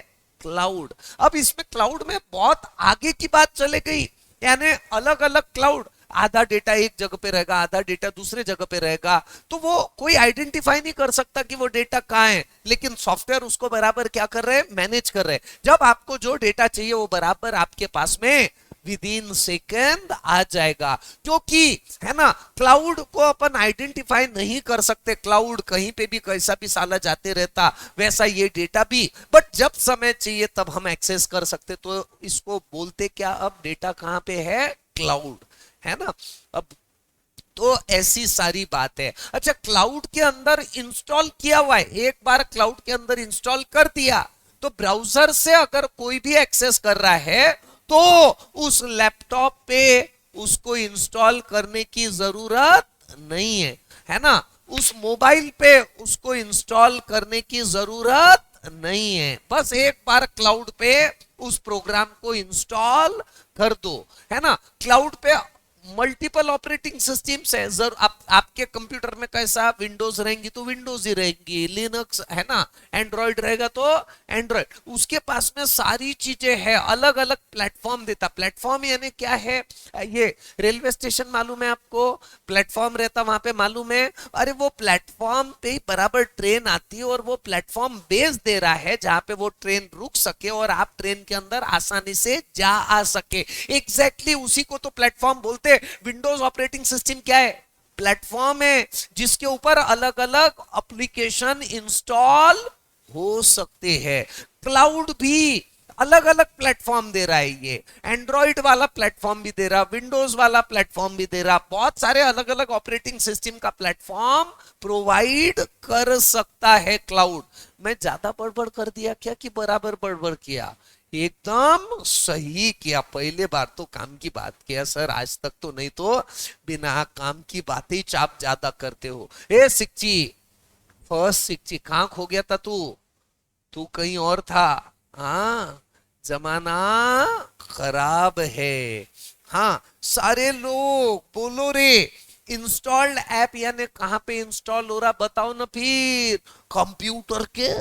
क्लाउड। अब इसमें क्लाउड में बहुत आगे की बात चले गई, यानी अलग अलग क्लाउड, आधा डेटा एक जगह पे रहेगा, आधा डेटा दूसरे जगह पे रहेगा, तो वो कोई आइडेंटिफाई नहीं कर सकता कि वो डेटा कहाँ है, लेकिन सॉफ्टवेयर उसको बराबर क्या कर रहे हैं, मैनेज कर रहे हैं। जब आपको जो डेटा चाहिए वो बराबर आपके पास में विद इन सेकेंड आ जाएगा, क्योंकि है ना क्लाउड को अपन आइडेंटिफाई नहीं कर सकते, क्लाउड कहीं पे भी कैसा भी साला जाते रहता, वैसा ये डेटा भी, बट जब समय चाहिए तब हम एक्सेस कर सकते, तो इसको बोलते क्या, अब डेटा कहाँ पे है, क्लाउड, है ना। अब तो ऐसी सारी बात है। अच्छा, क्लाउड के अंदर इंस्टॉल किया हुआ है, एक बार क्लाउड के अंदर इंस्टॉल कर दिया तो ब्राउजर से अगर कोई भी एक्सेस कर रहा है तो उस लैपटॉप पे उसको इंस्टॉल करने की जरूरत नहीं है ना, उस मोबाइल पे उसको इंस्टॉल करने की जरूरत नहीं है, बस एक बार क्लाउड पे उस प्रोग्राम को इंस्टॉल कर दो, है ना। क्लाउड पे मल्टीपल ऑपरेटिंग सिस्टम्स है, आपके कंप्यूटर में कैसा विंडोज रहेंगी तो विंडोज ही रहेंगी, लिनक्स है ना, एंड्रॉइड रहेगा तो एंड्रॉइड, उसके पास में सारी चीजें हैं, अलग अलग प्लेटफॉर्म देता। प्लेटफॉर्म यानी क्या है, ये रेलवे स्टेशन मालूम है आपको, प्लेटफॉर्म रहता वहां पे मालूम है, अरे वो प्लेटफॉर्म पे बराबर ट्रेन आती है और वो प्लेटफॉर्म बेस दे रहा है जहां पे वो ट्रेन रुक सके और आप ट्रेन के अंदर आसानी से जा आ सके, एग्जैक्टली उसी को तो प्लेटफॉर्म बोलते। विंडोज ऑपरेटिंग सिस्टम क्या है, प्लेटफॉर्म है जिसके ऊपर अलग अलग एप्लीकेशन इंस्टॉल हो सकते हैं। क्लाउड भी अलग अलग प्लेटफॉर्म दे रहा है, ये एंड्रॉइड वाला प्लेटफॉर्म भी दे रहा, विंडोज वाला प्लेटफॉर्म भी दे रहा, बहुत सारे अलग अलग ऑपरेटिंग सिस्टम का प्लेटफॉर्म प्रोवाइड कर सकता है क्लाउड। मैं ज्यादा बड़बड़ कर दिया क्या कि बराबर बड़बड़ किया, एकदम सही किया, पहले बार तो काम की बात किया सर, आज तक तो नहीं तो बिना काम की बातें ही आप ज्यादा करते हो। ए सिक्ची, फर्स्ट सिक्ची, कहां खो गया था तू, तू कहीं और था, हाँ जमाना खराब है। हाँ सारे लोग बोलो रे, इंस्टॉल्ड ऐप यानी कहां पे इंस्टॉल हो रहा बताओ ना, फिर कंप्यूटर के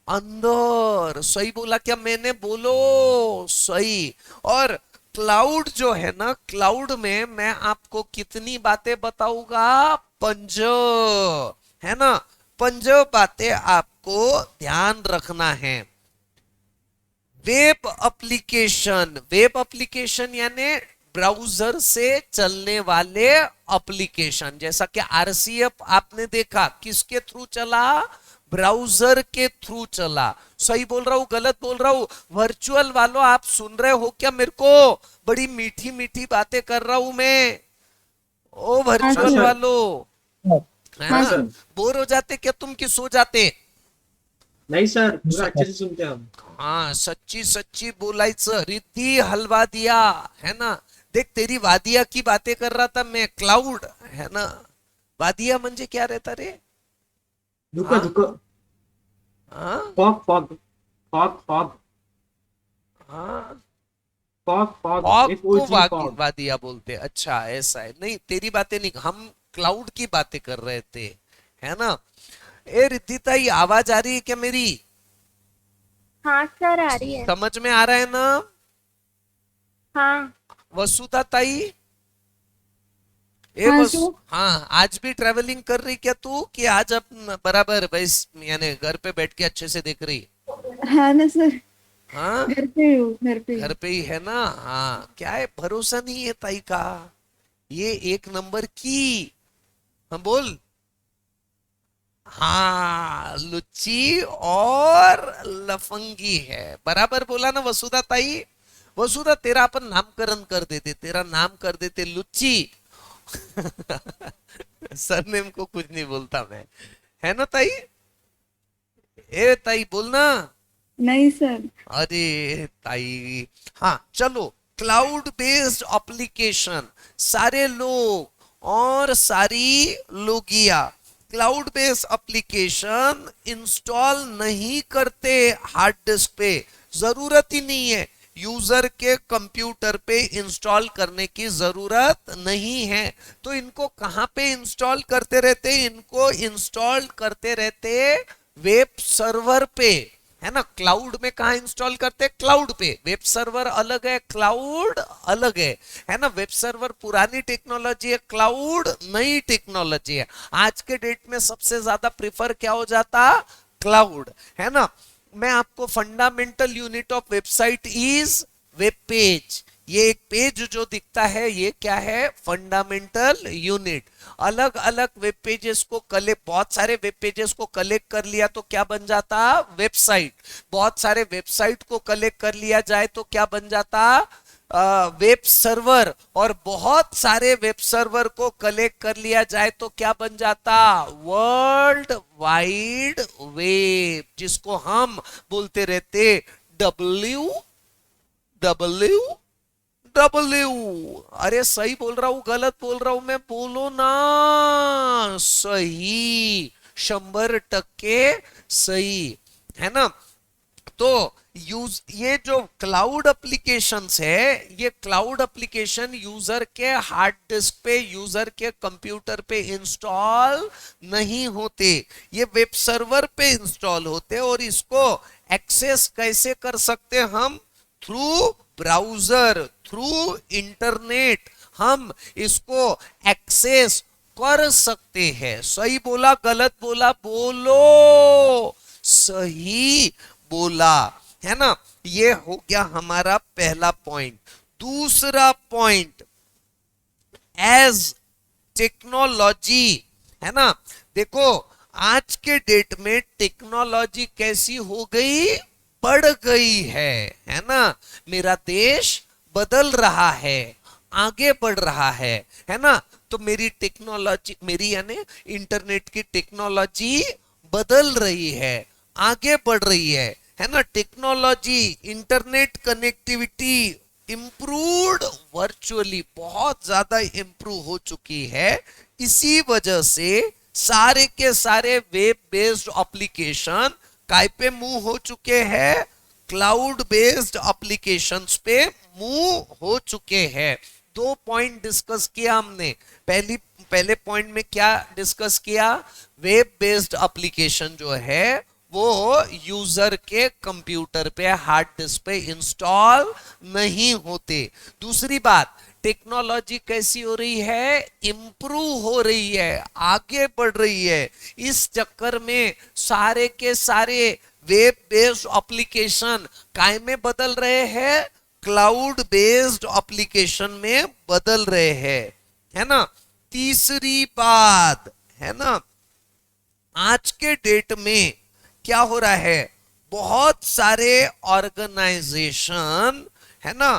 अंदर, सही बोला क्या मैंने, बोलो सही। और क्लाउड जो है ना, क्लाउड में मैं आपको कितनी बातें बताऊंगा, पंज, है ना, पंज बातें आपको ध्यान रखना है। वेब एप्लीकेशन, वेब एप्लीकेशन यानी ब्राउजर से चलने वाले एप्लीकेशन, जैसा कि आरसीएफ आपने देखा किसके थ्रू चला, ब्राउजर के थ्रू चला। सही बोल रहा हूं गलत बोल रहा हूं, वर्चुअल वालों आप सुन रहे हो क्या मेरे को, बड़ी मीठी मीठी बातें कर रहा हूं मैं, ओ वर्चुअल वालों, है ना, बोर हो जाते क्या तुम कि सो जाते,
नहीं सर, पूरा अच्छे से सुनते हैं हम।
हाँ सच्ची सच्ची बोलायचं, रिद्धी हलवा दिया, है ना। देख तेरी वादिया की बातें कर रहा था मैं, क्लाउड है ना, वादिया म्हणजे क्या रहता रे,
धुकं
हाँ
धुकं,
हाँ
फॉग फॉग, फॉग फॉग,
हाँ,
fog fog,
fog
F O
को
जी फॉग।
वादिया बोलते, अच्छा ऐसा है, नहीं तेरी बातें नहीं, हम क्लाउड की बातें कर रहे थे, है ना। ए रिद्धि ताई आवाज आ रही है क्या मेरी,
हाँ सर आ रही है।
समझ में आ रहा है ना।
हाँ।
वसुधा ताई, ए
हाँ
बस,
सर।
हाँ आज भी ट्रेवलिंग कर रही क्या तू, कि आज अब बराबर बस यानी घर पे बैठ के अच्छे से देख रही,
हाँ ना सर,
हाँ
घर पे ही हूँ, घर पे ही
घर
हूँ।
पे ही है ना, हाँ क्या है, भरोसा नहीं है ताई का, ये एक नंबर की, हम बोल, हाँ लुच्ची और लफंगी है, बराबर बोला ना वसुधा ताई। वसुधा तेरा अपन नामकरण कर देते, तेरा नाम कर देते लुच्ची। सरनेम को कुछ नहीं बोलता मैं, है ना ताई, ए ताई बोलना,
नहीं सर।
अरे ताई, हाँ चलो, क्लाउड बेस्ड एप्लीकेशन, सारे लोग और सारी Logia cloud based application install नहीं करते हार्ड डिस्क पे, जरूरत ही नहीं है, यूजर के कंप्यूटर पे इंस्टॉल करने की जरूरत नहीं है, तो इनको कहां पे इंस्टॉल करते रहते, इनको इंस्टॉल करते रहते वेब सर्वर पे, है ना। क्लाउड में कहा इंस्टॉल करते हैं, क्लाउड पे। वेब सर्वर अलग है, क्लाउड अलग है ना। वेब सर्वर पुरानी टेक्नोलॉजी है, क्लाउड नई टेक्नोलॉजी है। आज के डेट में सबसे ज्यादा प्रिफर क्या हो जाता, क्लाउड, है ना। मैं आपको fundamental unit of website is web page, ये एक पेज जो दिखता है ये क्या है, फंडामेंटल यूनिट। अलग अलग वेब पेजेस को कलेक्ट, बहुत सारे वेब पेजेस को कलेक्ट कर लिया तो क्या बन जाता, वेबसाइट। बहुत सारे वेबसाइट को कलेक्ट कर लिया जाए तो क्या बन जाता, वेब सर्वर। और बहुत सारे वेब सर्वर को कलेक्ट कर लिया जाए तो क्या बन जाता, वर्ल्ड वाइड वेब, जिसको हम बोलते रहते डब्ल्यू डब्ल्यू डब्ल्यू। अरे सही बोल रहा हूं गलत बोल रहा हूं मैं, बोलो ना। सही, 100% सही, है ना। तो ये जो क्लाउड एप्लीकेशंस है, ये क्लाउड एप्लीकेशन यूजर के हार्ड डिस्क पे, यूजर के कंप्यूटर पे इंस्टॉल नहीं होते, ये वेब सर्वर पे इंस्टॉल होते। और इसको एक्सेस कैसे कर सकते हम, थ्रू ब्राउजर, थ्रू इंटरनेट हम इसको एक्सेस कर सकते हैं। सही बोला गलत बोला, बोलो, सही बोला, है ना। ये हो गया हमारा पहला पॉइंट। दूसरा पॉइंट, एज टेक्नोलॉजी, है ना। देखो आज के डेट में टेक्नोलॉजी कैसी हो गई, बढ़ गई है ना। मेरा देश बदल रहा है, आगे बढ़ रहा है ना। तो मेरी टेक्नोलॉजी, मेरी यानी इंटरनेट की टेक्नोलॉजी बदल रही है, आगे बढ़ रही है ना। Technology, internet connectivity improved virtually, बहुत ज्यादा इम्प्रूव हो चुकी है। इसी वजह से सारे के सारे वेब बेस्ड एप्लीकेशन काय पे मूव हो चुके हैं, क्लाउड बेस्ड एप्लीकेशंस पे मूव हो चुके हैं। दो पॉइंट डिस्कस किया हमने। पहले पॉइंट में क्या डिस्कस किया, वेब बेस्ड एप्लीकेशन जो है वो यूजर के कंप्यूटर पे, हार्ड डिस्क पे इंस्टॉल नहीं होते। दूसरी बात, टेक्नोलॉजी कैसी हो रही है, इंप्रूव हो रही है, आगे बढ़ रही है। इस चक्कर में सारे के सारे वेब बेस्ड एप्लीकेशन काय में बदल रहे हैं, क्लाउड बेस्ड एप्लीकेशन में बदल रहे हैं, है ना। तीसरी बात, है ना, आज के डेट में क्या हो रहा है, बहुत सारे ऑर्गेनाइजेशन, है ना,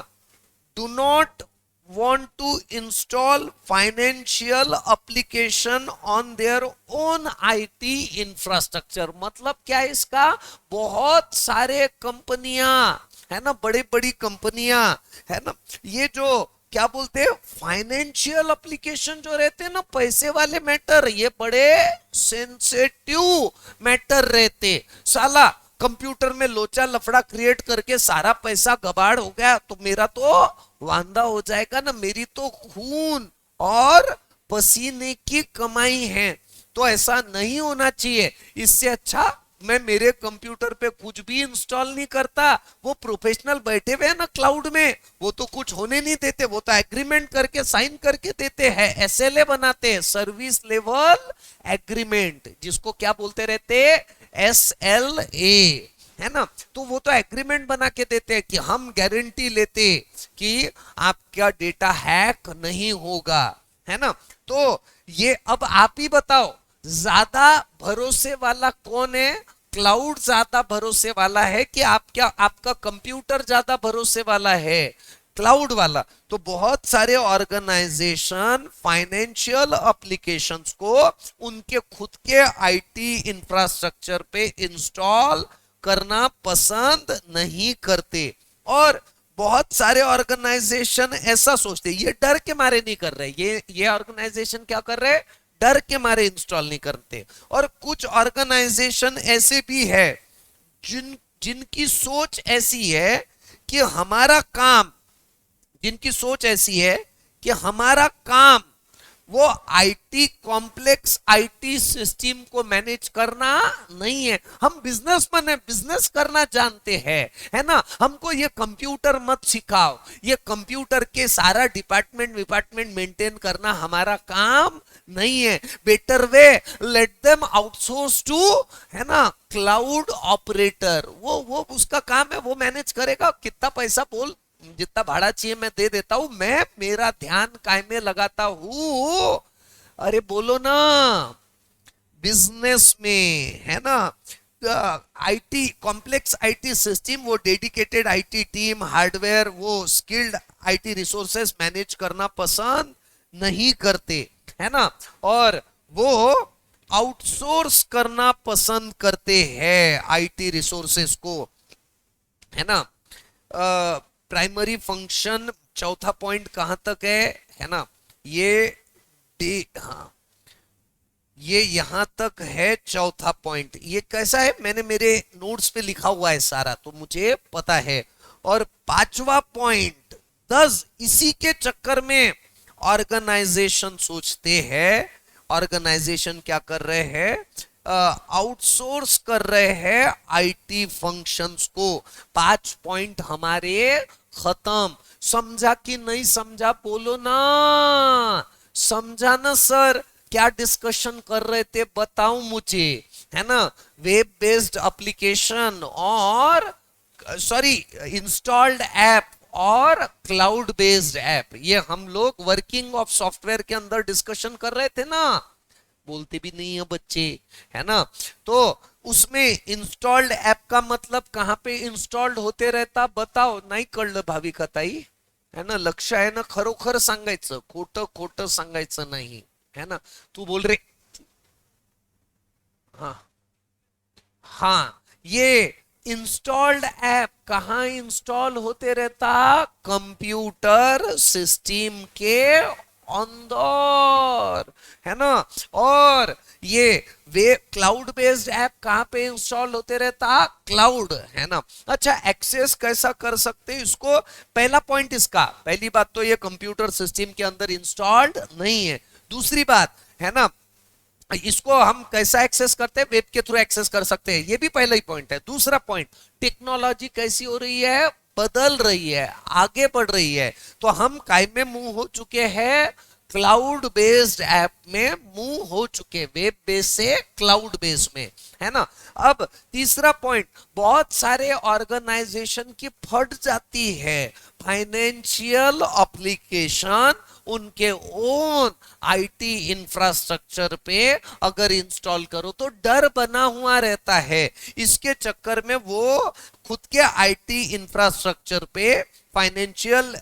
do not want to install financial application on their own IT infrastructure। मतलब क्या है इसका, बहुत सारे कंपनियां, है ना, बड़ी बड़ी कंपनियां, है ना, ये जो क्या बोलते हैं फाइनेंशियल एप्लीकेशन जो रहते हैं ना, पैसे वाले मैटर, ये बड़े सेंसिटिव मैटर रहते। साला कंप्यूटर में लोचा लफड़ा क्रिएट करके सारा पैसा गबाड़ हो गया तो मेरा तो वांदा हो जाएगा ना। मेरी तो खून और पसीने की कमाई है, तो ऐसा नहीं होना चाहिए। इससे अच्छा मैं मेरे कंप्यूटर पे कुछ भी इंस्टॉल नहीं करता। वो प्रोफेशनल बैठे हुए हैं ना क्लाउड में, वो तो कुछ होने नहीं देते, वो तो एग्रीमेंट करके साइन करके देते हैं, एसएलए बनाते हैं, सर्विस लेवल एग्रीमेंट, जिसको क्या बोलते रहते, एसएलए, है ना। तो वो तो एग्रीमेंट बना के देते हैं कि हम गारंटी लेते कि आपका डेटा हैक नहीं होगा, है ना। तो ये अब आप ही बताओ, ज्यादा भरोसे वाला कौन है, क्लाउड ज्यादा भरोसे वाला है कि आपका कंप्यूटर ज्यादा भरोसे वाला है, क्लाउड वाला। तो बहुत सारे ऑर्गेनाइजेशन फाइनेंशियल एप्लीकेशंस को उनके खुद के आईटी इंफ्रास्ट्रक्चर पे इंस्टॉल करना पसंद नहीं करते। और बहुत सारे ऑर्गेनाइजेशन ऐसा सोचते, ये डर के मारे नहीं कर रहे, ये ऑर्गेनाइजेशन क्या कर रहे, डर के मारे इंस्टॉल नहीं करते। और कुछ ऑर्गेनाइजेशन ऐसे भी है जिनकी सोच ऐसी है कि हमारा काम, जिनकी सोच ऐसी है कि हमारा काम वो आईटी कॉम्प्लेक्स आईटी सिस्टम को मैनेज करना नहीं है। हम बिजनेसमैन है, बिजनेस करना जानते हैं, है ना। हमको ये कंप्यूटर मत सिखाओ, ये कंप्यूटर के सारा डिपार्टमेंट मेंटेन करना हमारा काम नहीं है। Better way let them outsource to, है ना, क्लाउड ऑपरेटर। वो उसका काम है, वो मैनेज करेगा। कितना पैसा बोल, जितना भाड़ा चाहिए मैं दे देता हूं, मैं मेरा ध्यान काय में लगाता हूं। अरे बोलो ना, बिजनेस में, है ना। आईटी कॉम्प्लेक्स आईटी सिस्टम, वो डेडिकेटेड आईटी टीम, हार्डवेयर, वो स्किल्ड आईटी रिसोर्सेस मैनेज करना पसंद नहीं करते, है ना। और वो आउटसोर्स करना पसंद करते हैं आईटी रिसोर्सेस को, है ना। प्राइमरी फंक्शन, चौथा पॉइंट कहां तक है ना। हाँ, ये यहां तक है चौथा पॉइंट। ये कैसा है, मैंने मेरे नोट्स पे लिखा हुआ है सारा, तो मुझे पता है। और पांचवा पॉइंट 10, इसी के चक्कर में ऑर्गेनाइजेशन सोचते हैं, ऑर्गेनाइजेशन क्या कर रहे हैं, आउटसोर्स कर रहे हैं आईटी फंक्शंस को। 5 पॉइंट हमारे खत्म। समझा कि नहीं समझा, बोलो ना। समझा ना सर, क्या डिस्कशन कर रहे थे बताओ मुझे, है ना। वेब बेस्ड एप्लीकेशन और सॉरी इंस्टॉल्ड ऐप और क्लाउड बेस्ड ऐप, ये हम लोग वर्किंग ऑफ सॉफ्टवेयर के अंदर डिस्कशन कर रहे थे ना। बोलते भी नहीं है बच्चे, है ना। तो उसमें इंस्टॉल्ड ऐप का मतलब कहां पे इंस्टॉल्ड होते रहता बताओ, नाही कळलं भाविका ताई, है ना। लक्ष आहे ना, खरोखर सांगायचं, खोटं खोटं सांगायचं नाही, है ना। तू बोल रे। हाँ हाँ, ये इंस्टॉल्ड ऐप कहाँ इंस्टॉल होते रहता, कंप्यूटर सिस्टम के अंदर, है ना। और ये वे क्लाउड बेस्ड ऐप कहां पे इंस्टॉल होते रहता, क्लाउड, है ना। अच्छा, एक्सेस कैसा कर सकते हैं इसको, पहला पॉइंट इसका, पहली बात तो ये कंप्यूटर सिस्टम के अंदर इंस्टॉल्ड नहीं है। दूसरी बात, है ना, इसको हम कैसा एक्सेस करते हैं, वेब के थ्रू एक्सेस कर सकते हैं, ये भी पहला ही पॉइंट है। दूसरा पॉइंट, टेक्नोलॉजी कैसी हो रही है, बदल रही है, आगे बढ़ रही है, तो हम काय में मूव हो चुके हैं, क्लाउड बेस्ड ऐप में मूव हो चुके, वेब बेस से क्लाउड बेस में, है ना। अब तीसरा पॉइंट, बहुत सारे ऑर्गेनाइजेशन की फट जाती है फाइनेंशियल एप्लीकेशन उनके ओन आईटी इंफ्रास्ट्रक्चर पे अगर इंस्टॉल करो तो डर बना हुआ रहता है। इसके चक्कर में वो खुद के आईटी इंफ्रास्ट्रक्चर पे फाइनेंशियल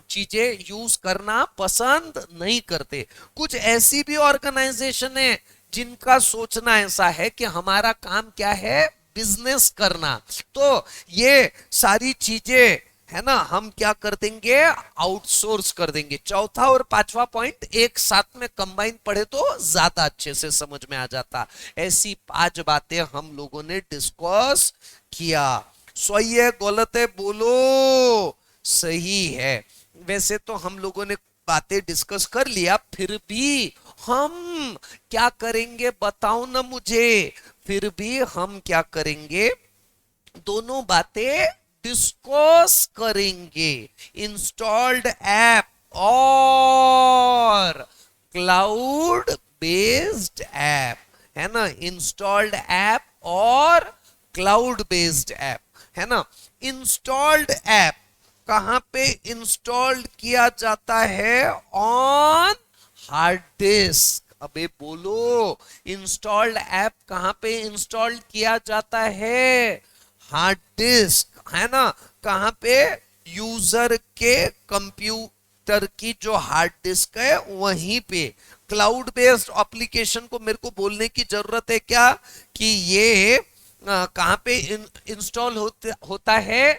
चीजें यूज करना पसंद नहीं करते। कुछ ऐसी भी ऑर्गेनाइजेशन है जिनका सोचना ऐसा है कि हमारा काम क्या है, बिजनेस करना। तो ये सारी चीजें, है ना, हम क्या कर देंगे, आउटसोर्स कर देंगे। चौथा और पांचवा पॉइंट एक साथ में कंबाइन पढ़े तो ज्यादा अच्छे से समझ में आ जाता। ऐसी 5 बातें हम लोगों ने डिस्कस किया। सही है गलत है बोलो, सही है। वैसे तो हम लोगों ने बातें डिस्कस कर लिया, फिर भी हम क्या करेंगे बताओ ना मुझे, फिर भी हम क्या करेंगे, दोनों बातें डिस्कस करेंगे। इंस्टॉल्ड ऐप और क्लाउड बेस्ड ऐप, है ना। इंस्टॉल्ड ऐप और क्लाउड बेस्ड ऐप, है ना। इंस्टॉल्ड ऐप कहां पे इंस्टॉल्ड किया जाता है, ऑन हार्ड डिस्क। अबे बोलो, इंस्टॉल्ड ऐप कहां पे इंस्टॉल्ड किया जाता है, हार्ड डिस्क, है ना। कहां पे, यूजर के कंप्यूटर की जो हार्ड डिस्क है वहीं पे। क्लाउड बेस्ड एप्लीकेशन को मेरे को बोलने की जरूरत है क्या कि ये कहां पे इंस्टॉल होता है,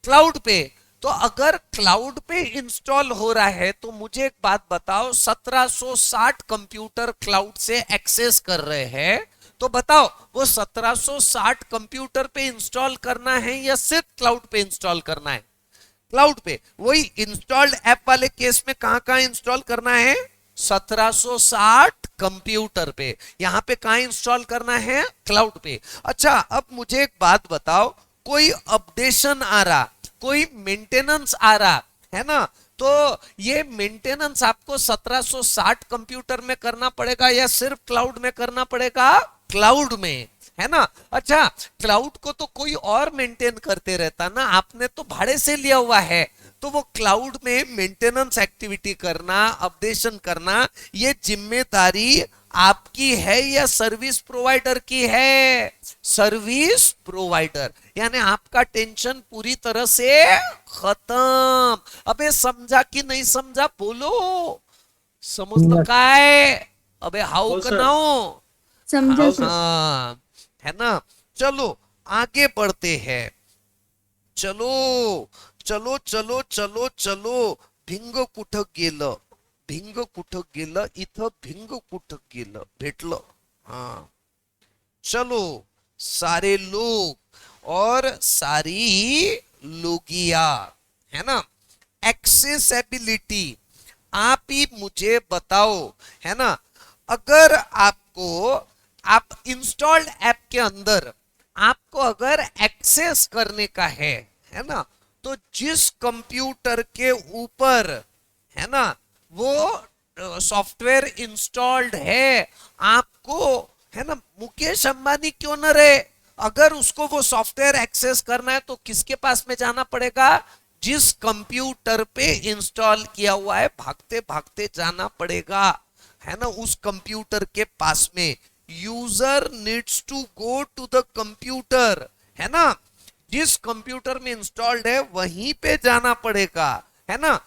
क्लाउड पे। तो अगर क्लाउड पे इंस्टॉल हो रहा है तो मुझे एक बात बताओ, 1760 कंप्यूटर क्लाउड से एक्सेस कर रहे हैं, तो बताओ वो 1760 कंप्यूटर पे इंस्टॉल करना है या सिर्फ क्लाउड पे इंस्टॉल करना है, क्लाउड पे। वही इंस्टॉल्ड ऐप वाले केस में कहां कहां इंस्टॉल करना है, 1760 कंप्यूटर पे। यहां पे कहां इंस्टॉल करना है? क्लाउड पे। अच्छा, अब मुझे एक बात बताओ, कोई अपडेशन आ रहा, कोई मेंटेनेंस आ रहा है ना, तो ये मेंटेनेंस आपको 1760 कंप्यूटर में करना पड़ेगा या सिर्फ क्लाउड में करना पड़ेगा? क्लाउड में, है ना। अच्छा, क्लाउड को तो कोई और मेंटेन करते रहता ना, आपने तो भाड़े से लिया हुआ है, तो वो क्लाउड में मेंटेनेंस एक्टिविटी करना, अपडेशन करना, ये जिम्मेदारी आपकी है या सर्विस प्रोवाइडर की है? सर्विस प्रोवाइडर, यानी आपका टेंशन पूरी तरह से खत्म। अबे समझा कि नहीं समझा? बोलो, समजलं काय? अबे हाउ
हो
का
सर।
नाउ?
समझा
हाँ,
सर।
हाँ, है ना। चलो आगे बढ़ते हैं। चलो चलो चलो चलो चलो, भिंग कुठं गेलं? भिंग कुठं गेलं? इथं भिंग कुठं गेलं? भेटलं। हाँ, चलो, सारे लोग और सारी लोगिया, है ना। एक्सेसिबिलिटी, आप ही मुझे बताओ, है ना, अगर आपको, आप इंस्टॉल्ड ऐप के अंदर आपको अगर एक्सेस करने का है ना, तो जिस कंप्यूटर के ऊपर, है ना, वो सॉफ्टवेयर इंस्टॉल्ड है, आपको, है ना, मुकेश अंबानी क्यों न रहे, अगर उसको वो सॉफ्टवेयर एक्सेस करना है तो किसके पास में जाना पड़ेगा? जिस कंप्यूटर पे इंस्टॉल किया हुआ है, भागते भागते जाना पड़ेगा, है ना, उस कंप्यूटर के पास में। User needs to go to the computer, है ना, जिस कंप्यूटर में इंस्टॉल्ड है वहीं पे जाना पड़ेगा, है ना।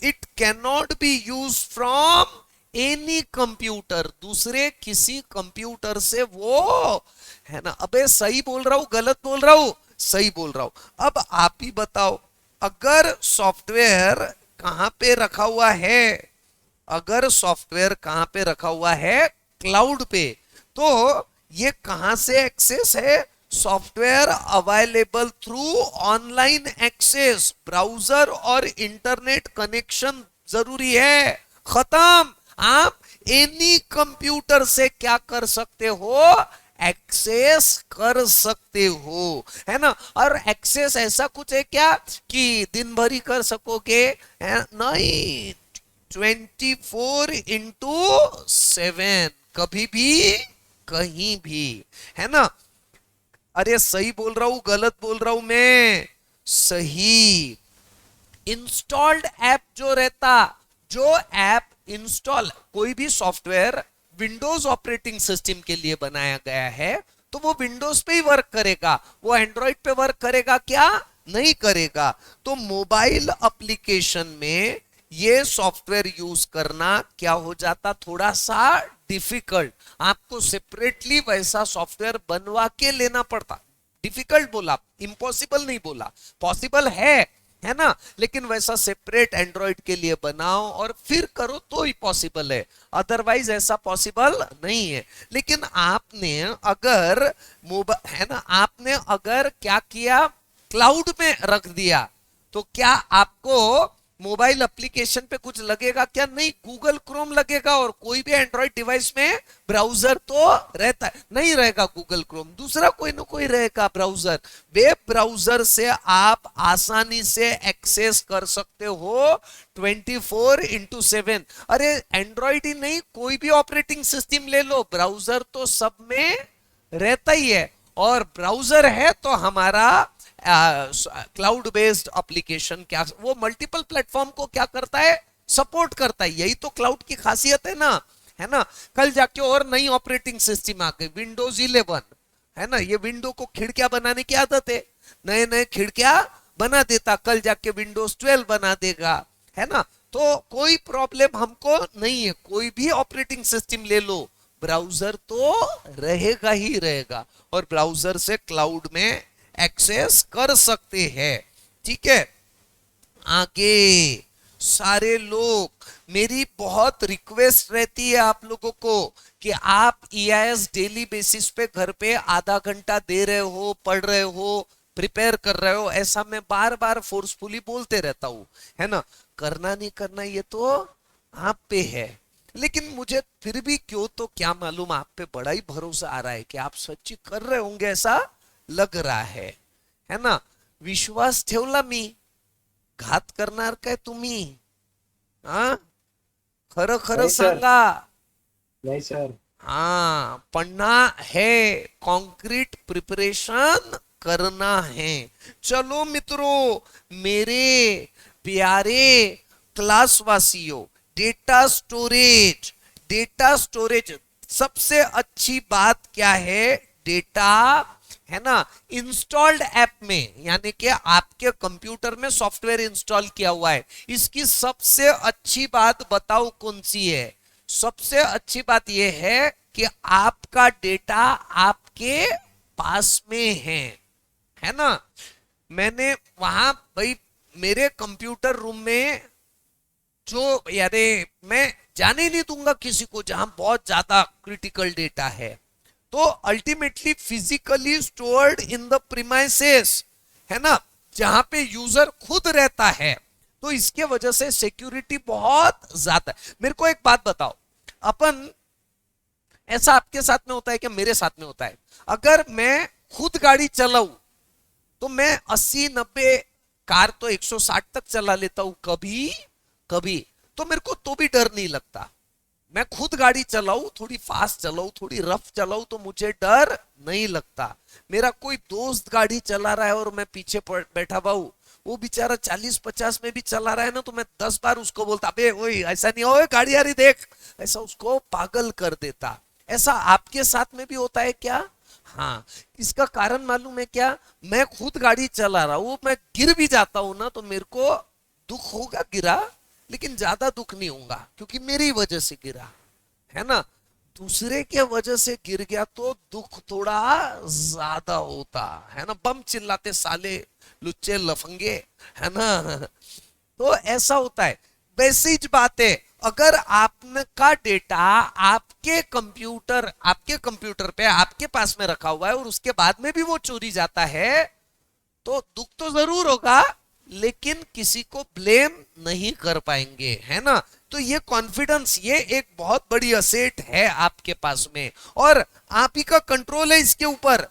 It can not be use from any computer, दूसरे किसी कंप्यूटर से वो, है ना। अबे सही बोल रहा हूं गलत बोल रहा हूं? सही बोल रहा हूं। अब आप ही बताओ, अगर सॉफ्टवेयर कहां पे रखा हुआ है, अगर सॉफ्टवेयर कहां पे रखा हुआ है? क्लाउड पे, तो ये कहां से एक्सेस है? Software available through online access, browser और इंटरनेट कनेक्शन जरूरी है। खत्म। आप एनी कंप्यूटर से क्या कर सकते हो? एक्सेस कर सकते हो, है ना। और एक्सेस ऐसा कुछ है क्या कि दिन भर ही कर सकोगे? नहीं, 24/7, कभी भी कहीं भी, है ना। अरे सही बोल रहा हूं गलत बोल रहा हूं मैं? सही। इंस्टॉल्ड ऐप जो रहता, जो ऐप इंस्टॉल, कोई भी सॉफ्टवेयर विंडोज ऑपरेटिंग सिस्टम के लिए बनाया गया है, तो वो विंडोज पे ही वर्क करेगा, वो एंड्रॉइड पे वर्क करेगा क्या? नहीं करेगा। तो मोबाइल एप्लीकेशन में ये सॉफ्टवेयर यूज करना क्या हो जाता? थोड़ा सा डिफिकल्ट, आपको सेपरेटली वैसा सॉफ्टवेयर बनवा के लेना पड़ता। डिफिकल्ट बोला, इम्पॉसिबल नहीं बोला, पॉसिबल है ना, लेकिन वैसा सेपरेट एंड्रॉइड के लिए बनाओ और फिर करो तो ही पॉसिबल है, अदरवाइज ऐसा पॉसिबल नहीं है। लेकिन आपने अगर मोबाइल, है ना, आपने अगर क्या किया? क्लाउड में रख दिया, तो क्या आपको मोबाइल एप्लीकेशन पे कुछ लगेगा क्या? नहीं, गूगल क्रोम लगेगा, और कोई भी एंड्रॉइड डिवाइस में ब्राउजर तो रहता है, नहीं रहेगा गूगल क्रोम, दूसरा कोई ना कोई रहेगा ब्राउजर। वेब ब्राउजर से आप आसानी से एक्सेस कर सकते हो 24/7। अरे एंड्रॉइड ही नहीं, कोई भी ऑपरेटिंग सिस्टम ले लो, ब्राउजर तो सब में रहता ही है, और ब्राउजर है तो हमारा क्लाउड बेस्ड एप्लीकेशन, क्या वो मल्टीपल प्लेटफॉर्म को क्या करता है? सपोर्ट करता है। यही तो क्लाउड की खासियत है ना, है ना। कल जाके और नई ऑपरेटिंग सिस्टम आ गई, विंडोज 11, है ना। ये विंडो को खिड़कियां बनाने की आदत है, नए नए खिड़कियां बना देता, कल जाके विंडोज 12 बना देगा, है ना। तो कोई प्रॉब्लम हमको नहीं है, कोई भी ऑपरेटिंग सिस्टम ले लो, ब्राउजर तो रहेगा ही रहेगा, और ब्राउजर से क्लाउड में एक्सेस कर सकते हैं। ठीक है, आगे सारे लोग, मेरी बहुत रिक्वेस्ट रहती है आप लोगों को कि आप ईआईएस डेली बेसिस पे घर पे आधा घंटा दे रहे हो, पढ़ रहे हो, प्रिपेयर कर रहे हो, ऐसा मैं बार बार फोर्सफुली बोलते रहता हूं, है ना। करना नहीं करना ये तो आप पे है। लेकिन मुझे फिर भी क्यों तो क्या मालूम आप पे बड़ा ही भरोसा आ रहा है कि आप सच्ची कर रहे होंगे, ऐसा लग रहा है ना. विश्वास ठेवला मी, घात करणार काय तुम्ही? हा, खरं खरं
नाही सर.
सांगा.
नाही सर.
हाँ, पढ़ना है, कॉन्क्रीट प्रिपरेशन करना है. चलो मित्रों, मेरे प्यारे क्लासवासियों, डेटा स्टोरेज सबसे अच्छी बात क्या है? डेटा, है ना, इंस्टॉल्ड ऐप में, यानी कि आपके कंप्यूटर में सॉफ्टवेयर इंस्टॉल किया हुआ है, इसकी सबसे अच्छी बात बताओ कौन सी है? सबसे अच्छी बात यह है कि आपका डेटा आपके पास में है ना. मैंने वहां भाई मेरे कंप्यूटर रूम में जो, यारे मैं जाने नहीं दूंगा किसी को जहां बहुत ज्यादा क्रिटिकल डेटा है, तो ultimately physically stored in the premises, है ना, जहां पे यूजर खुद रहता है. तो इसके वजह से सिक्योरिटी बहुत ज्यादा है. मेरे को एक बात बताओ, अपन, ऐसा आपके साथ में होता है क्या? मेरे साथ में होता है. अगर मैं खुद गाड़ी चलाऊं तो मैं 80-90, कार तो 160 तक चला लेता हूं कभी कभी, तो मेरे को तो भी डर नहीं लगता. मैं खुद गाड़ी चलाऊं, थोड़ी फास्ट चलाऊं, थोड़ी रफ चलाऊं, तो मुझे डर नहीं लगता. मेरा कोई दोस्त गाड़ी चला रहा है और मैं पीछे बैठा हुआ हूं, वो बेचारा 40-50 में भी चला रहा है ना, तो मैं 10 बार उसको बोलता, अबे ओए ऐसा नहीं हो, गाड़ी आ रही देख, ऐसा उसको पागल कर देता. ऐसा आपके साथ में भी होता है क्या? हाँ. इसका कारण मालूम है क्या? मैं खुद गाड़ी चला रहा हूं, मैं गिर भी जाता हूं ना, तो मेरे को दुख होगा, गिरा, लेकिन ज्यादा दुख नहीं होगा क्योंकि मेरी वजह से गिरा, है ना. दूसरे के वजह से गिर गया तो दुख थोड़ा ज्यादा होता है ना. बम चिल्लाते साले, लुच्चे लफंगे, है ना. तो ऐसा होता है. वैसी ही बात है, अगर आपका डेटा आपके कंप्यूटर पे आपके पास में रखा हुआ है और उसके बाद में भी वो चोरी जाता है, तो दुख तो जरूर होगा, लेकिन किसी को ब्लेम नहीं कर पाएंगे, है ना. तो ये कॉन्फिडेंस, ये एक बहुत बड़ी असेट है आपके पास में, और आप ही का कंट्रोल है इसके ऊपर.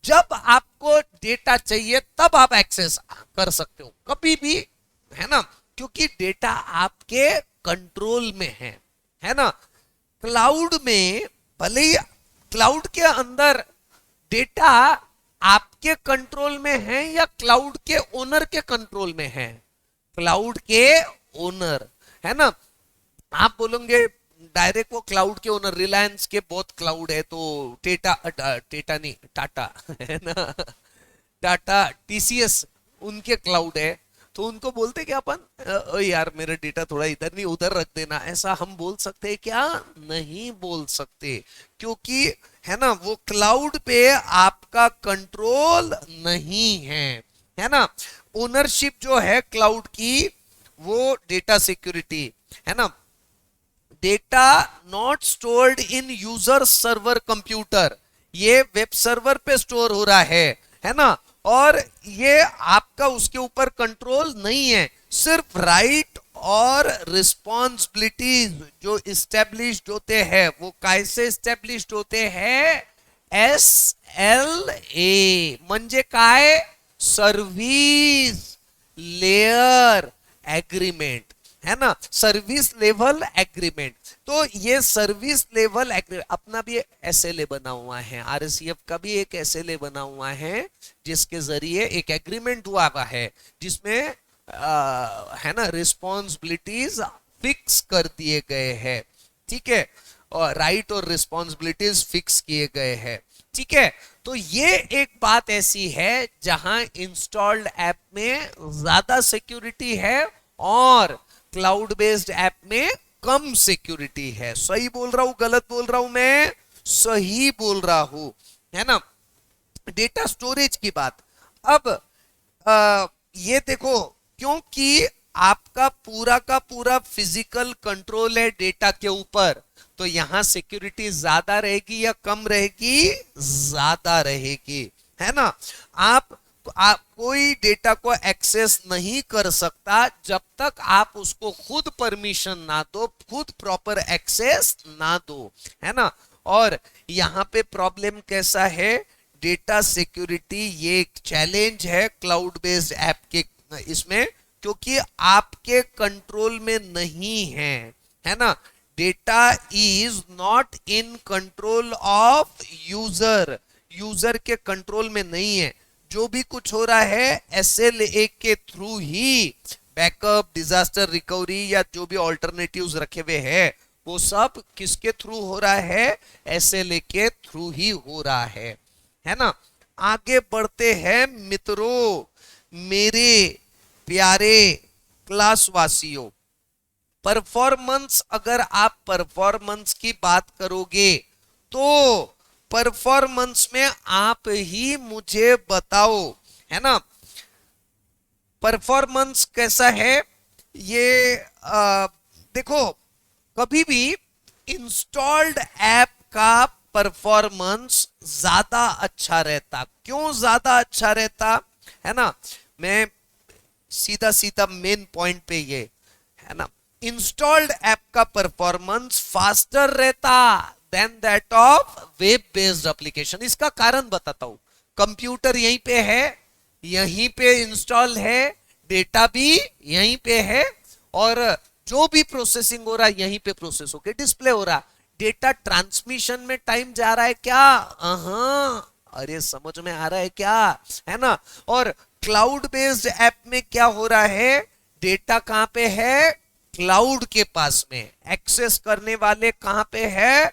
जब आपको डेटा चाहिए तब आप एक्सेस कर सकते हो कभी भी, है ना, क्योंकि डेटा आपके कंट्रोल में है ना. क्लाउड में, भले ही क्लाउड के अंदर डेटा आपके कंट्रोल में है या क्लाउड के ओनर के कंट्रोल में है? क्लाउड के ओनर, है ना. आप बोलोगे डायरेक्ट वो क्लाउड के ओनर, रिलायंस के बहुत क्लाउड है, तो टेटा नहीं, टाटा, है ना, टाटा टीसीएस उनके क्लाउड है, तो उनको बोलते क्या अपन, यार मेरा डेटा थोड़ा इधर नहीं उधर रख देना, ऐसा हम बोल सकते हैं क्या? नहीं बोल सकते, क्योंकि, है ना, वो क्लाउड पे आपका कंट्रोल नहीं है ना. ओनरशिप जो है क्लाउड की, वो डेटा सिक्योरिटी, है ना. Data not stored in user server computer, ये वेब सर्वर पे स्टोर हो रहा है ना. और ये आपका उसके ऊपर कंट्रोल नहीं है. सिर्फ राइट और रिस्पॉन्सिबिलिटीज जो इस्टेब्लिश्ड होते हैं, वो कैसे इस्टेब्लिश्ड होते हैं? SLA म्हणजे काय? सर्विस लेयर एग्रीमेंट, है ना, सर्विस लेवल एग्रीमेंट. तो ये सर्विस लेवल एग्रीमेंट, अपना भी SLA बना हुआ है, RSCF का भी एक SLA बना हुआ है, जिसके जरिए एक एग्रीमेंट हुआ है, जिसमें है ना, रिस्पॉन्सिबिलिटीज फिक्स कर दिए गए हैं. ठीक है, और राइट और रिस्पॉन्सिबिलिटीज फिक्स किए गए हैं. ठीक है, तो ये एक बात ऐसी है जहां इंस्टॉल्ड ऐप में ज्यादा सिक्योरिटी है और क्लाउड बेस्ड ऐप में कम सिक्योरिटी है. सही बोल रहा हूं, गलत बोल रहा हूं? मैं सही बोल रहा हूं, है ना. डेटा स्टोरेज की बात, अब ये देखो, क्योंकि आपका पूरा का पूरा फिजिकल कंट्रोल है डेटा के ऊपर, तो यहां सिक्योरिटी ज्यादा रहेगी या कम रहेगी? ज्यादा रहेगी, है ना. आप आप कोई डेटा को एक्सेस नहीं कर सकता जब तक आप उसको खुद परमिशन ना दो, खुद प्रॉपर एक्सेस ना दो, है ना। और यहाँ पे प्रॉब्लम कैसा है, डेटा सिक्योरिटी, ये एक चैलेंज है क्लाउड बेस्ड ऐप के इसमें, क्योंकि आपके कंट्रोल में नहीं है ना। Data is not in control of user, user के कंट्रोल में नहीं है। जो भी कुछ हो रहा है SLA के थ्रू ही, बैकअप, डिजास्टर रिकवरी या जो भी ऑल्टरनेटिव्स रखे हुए हैं, वो सब किसके थ्रू हो रहा है, SLA के थ्रू ही हो रहा है ना। आगे बढ़ते हैं मित्रों, मेरे प्यारे क्लासवासियों। परफॉर्मेंस, अगर आप परफॉर्मेंस की बात करोगे तो परफॉर्मेंस में आप ही मुझे बताओ, है ना, परफॉर्मेंस कैसा है ये। देखो, कभी भी इंस्टॉल्ड ऐप का परफॉर्मेंस ज्यादा अच्छा रहता। क्यों ज्यादा अच्छा रहता, है ना, मैं सीधा सीधा मेन पॉइंट पे ये, है ना, इंस्टॉल्ड ऐप का परफॉर्मेंस फास्टर रहता than that of web based application. इसका कारण बताता हूं। कंप्यूटर यहीं पे है, यहीं पे इंस्टॉल है, डेटा भी यहीं पे है, और जो भी प्रोसेसिंग हो रहा है यहीं पे प्रोसेस होके डिस्प्ले हो रहा। डेटा ट्रांसमिशन में टाइम जा रहा है क्या, अरे समझ में आ रहा है क्या, है ना। और क्लाउड बेस्ड ऐप में क्या हो रहा है, डेटा कहां पे है, क्लाउड के पास में, एक्सेस करने वाले कहां पे है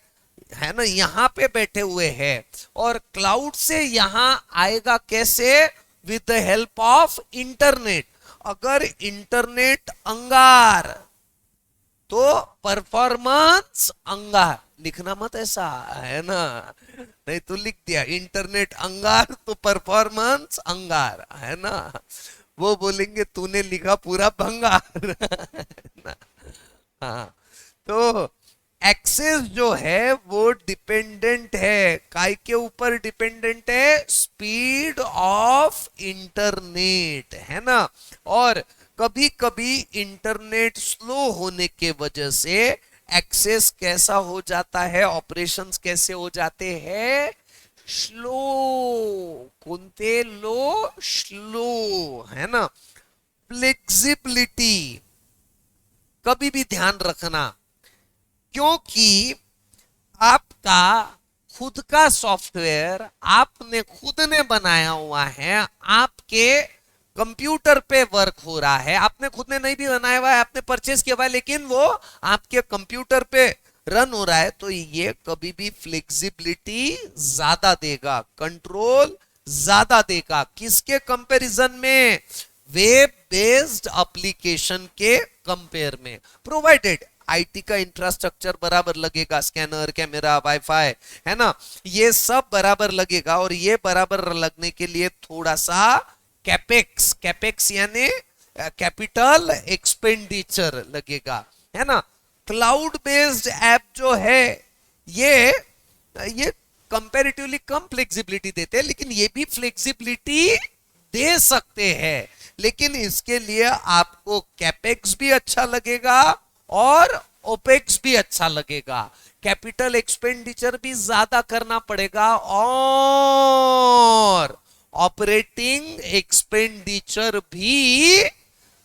ना, यहां पे बैठे हुए हैं। और क्लाउड से यहां आएगा कैसे, with the help of internet. अगर इंटरनेट अंगार तो परफॉर्मेंस अंगार, लिखना मत ऐसा, है ना, नहीं तो लिख दिया इंटरनेट अंगार तो परफॉर्मेंस अंगार, है ना। वो बोलेंगे तूने लिखा पूरा भंगार ना। हाँ, तो एक्सेस जो है वो डिपेंडेंट है, काय के ऊपर डिपेंडेंट है, स्पीड ऑफ इंटरनेट, है ना। और कभी कभी इंटरनेट स्लो होने के वजह से एक्सेस कैसा हो जाता है, ऑपरेशंस कैसे हो जाते हैं, स्लो, कुंते लो, स्लो, है ना। फ्लेक्सिबिलिटी कभी भी ध्यान रखना, क्योंकि आपका खुद का सॉफ्टवेयर आपने खुद ने बनाया हुआ है, आपके कंप्यूटर पे वर्क हो रहा है, आपने खुद ने नहीं भी बनाया हुआ है, आपने परचेस किया हुआ है, लेकिन वो आपके कंप्यूटर पे रन हो रहा है, तो ये कभी भी फ्लेक्सिबिलिटी ज्यादा देगा, कंट्रोल ज्यादा देगा। किसके कंपैरिजन में, वेब बेस्ड एप्लीकेशन के कंपेयर में, प्रोवाइडेड आईटी का इंफ्रास्ट्रक्चर बराबर लगेगा, स्कैनर, कैमरा, वाईफाई, है ना, ये सब बराबर लगेगा। और ये बराबर लगने के लिए थोड़ा सा कैपेक्स, कैपेक्स यानी कैपिटल एक्सपेंडिचर लगेगा, है ना। क्लाउड बेस्ड ऐप जो है ये कंपैरेटिवली कम फ्लेक्सिबिलिटी देते हैं, लेकिन ये भी फ्लेक्सिबिलिटी दे सकते हैं, लेकिन इसके लिए आपको कैपेक्स भी अच्छा लगेगा और ओपेक्स भी अच्छा लगेगा, कैपिटल एक्सपेंडिचर भी ज्यादा करना पड़ेगा और ऑपरेटिंग एक्सपेंडिचर भी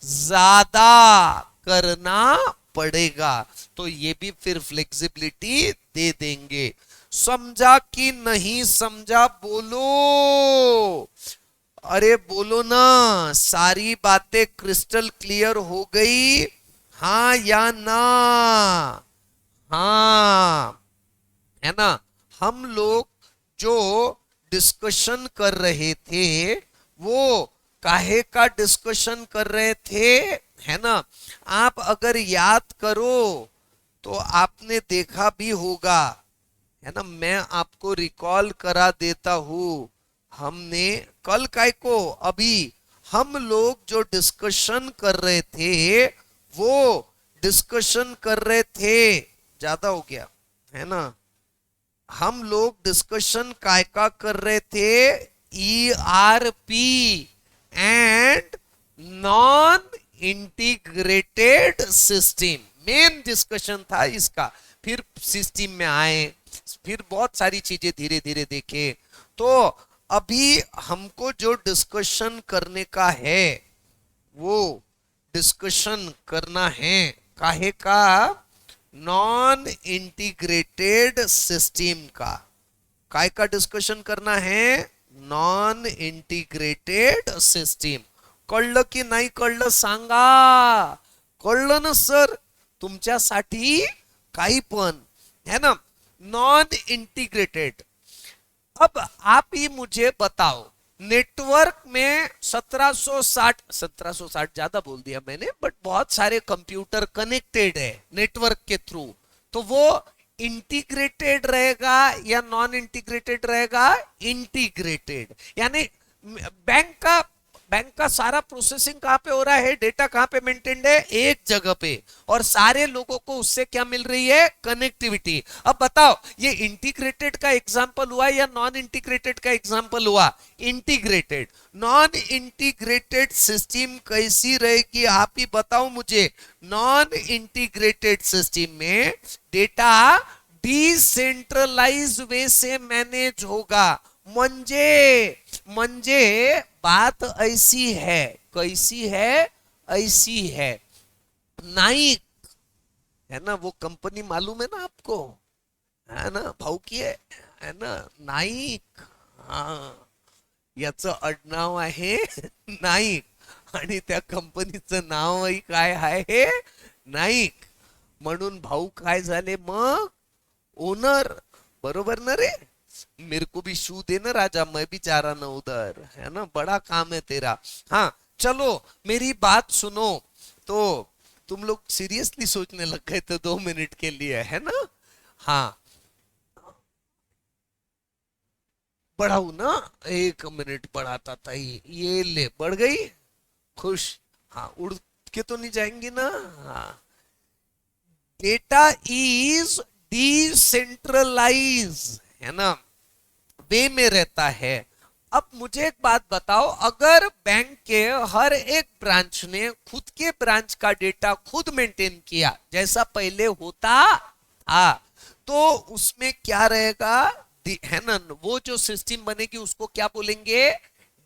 ज्यादा करना पड़ेगा। तो ये भी फिर फ्लेक्सिबिलिटी दे देंगे। समझा कि नहीं समझा, बोलो, अरे बोलो ना, सारी बातें क्रिस्टल क्लियर हो गई, हाँ या ना, हाँ, है ना। हम लोग जो डिस्कशन कर रहे थे वो काहे का डिस्कशन कर रहे थे, है ना। आप अगर याद करो तो आपने देखा भी होगा, है ना, मैं आपको रिकॉल करा देता हूं। हमने कल काय को, अभी हम लोग जो डिस्कशन कर रहे थे वो डिस्कशन कर रहे थे, ज्यादा हो गया, है ना, हम लोग डिस्कशन काय का कर रहे थे, ERP and non integrated system, main discussion था इसका। फिर सिस्टम में आए, फिर बहुत सारी चीजें धीरे धीरे देखे। तो अभी हमको जो डिस्कशन करने का है, वो डिस्कशन करना है काहे का, नॉन इंटीग्रेटेड सिस्टम का। काय का डिस्कशन करना है, नॉन इंटीग्रेटेड सिस्टम। कळलं की नाही कळलं सांगा, कळलं ना सर तुमच्यासाठी काही पण है ना। नॉन इंटीग्रेटेड, अब आप ही मुझे बताओ, नेटवर्क में 1760 ज्यादा बोल दिया मैंने, बट बहुत सारे कंप्यूटर कनेक्टेड है नेटवर्क के थ्रू, तो वो इंटीग्रेटेड रहेगा या नॉन इंटीग्रेटेड रहेगा, इंटीग्रेटेड। यानी बैंक का सारा प्रोसेसिंग कहां पे हो रहा है, डेटा कहां पे मेंटेन्ड है, एक जगह पे, और सारे लोगों को उससे क्या मिल रही है, कनेक्टिविटी। अब बताओ ये इंटीग्रेटेड का एग्जांपल हुआ या नॉन इंटीग्रेटेड का एग्जांपल हुआ, इंटीग्रेटेड। नॉन इंटीग्रेटेड सिस्टम कैसी रहेगी आप ही बताओ मुझे। नॉन इंटीग्रेटेड सिस्टम में डेटा डिसेंट्रलाइज वे से मैनेज होगा। म्हणजे बात ऐसी है, कैसी है, ऐसी है। नाइक है ना, वो कंपनी मालूम है ना आपको, है ना, भाऊ की है ना, नाईक। हाँ, याचं आडनाव आहे नाईक आणि त्या कंपनीचं नावही काय आहे, नाईक। म्हणून भाऊ काय झाले मग, ओनर। बरोबर ना रे, मेरे को भी शू देना राजा, मैं भी जा रहा ना उधर, है ना, बड़ा काम है तेरा। हाँ चलो मेरी बात सुनो। तो तुम लोग सीरियसली सोचने लग गए थे 2 मिनट के लिए, है ना। हाँ बढ़ाऊ ना, 1 मिनट बढ़ाता था, ये ले बढ़ गई, खुश। हाँ उड़ के तो नहीं जाएंगी ना। हाँ, डेटा इज डिसेंट्रलाइज, है ना, वे में रहता है। अब मुझे एक बात बताओ, अगर बैंक के हर एक ब्रांच ने खुद के ब्रांच का डेटा खुद मेंटेन किया जैसा पहले होता था, तो उसमें क्या रहेगा, है ना, वो जो सिस्टम बनेगी उसको क्या बोलेंगे,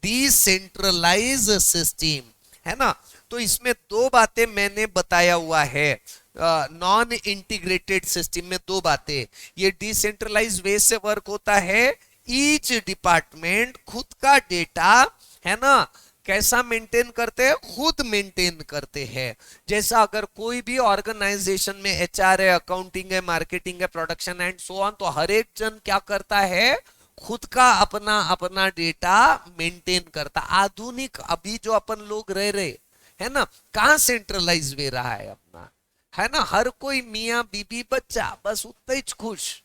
डिसेंट्रलाइज सिस्टम, है ना। तो इसमें 2 बातें मैंने बताया हुआ है, नॉन इंटीग्रेटेड सिस्टम में 2 बातें। ये डिसेंट्रलाइज वे से वर्क होता है, ईच डिपार्टमेंट खुद का डेटा, है ना, कैसा मेंटेन करते हैं, खुद मेंटेन करते हैं। जैसा अगर कोई भी ऑर्गेनाइजेशन में एचआर है, अकाउंटिंग है, मार्केटिंग है, प्रोडक्शन एंड सो ऑन, तो हर एक जन क्या करता है, खुद का अपना अपना डेटा मेंटेन करता। आधुनिक अभी जो अपन लोग रह रहे है ना, कहां सेंट्रलाइज वे रहा है अपना, है ना, हर कोई मियां बीबी बच्चा बस उतना ही खुश।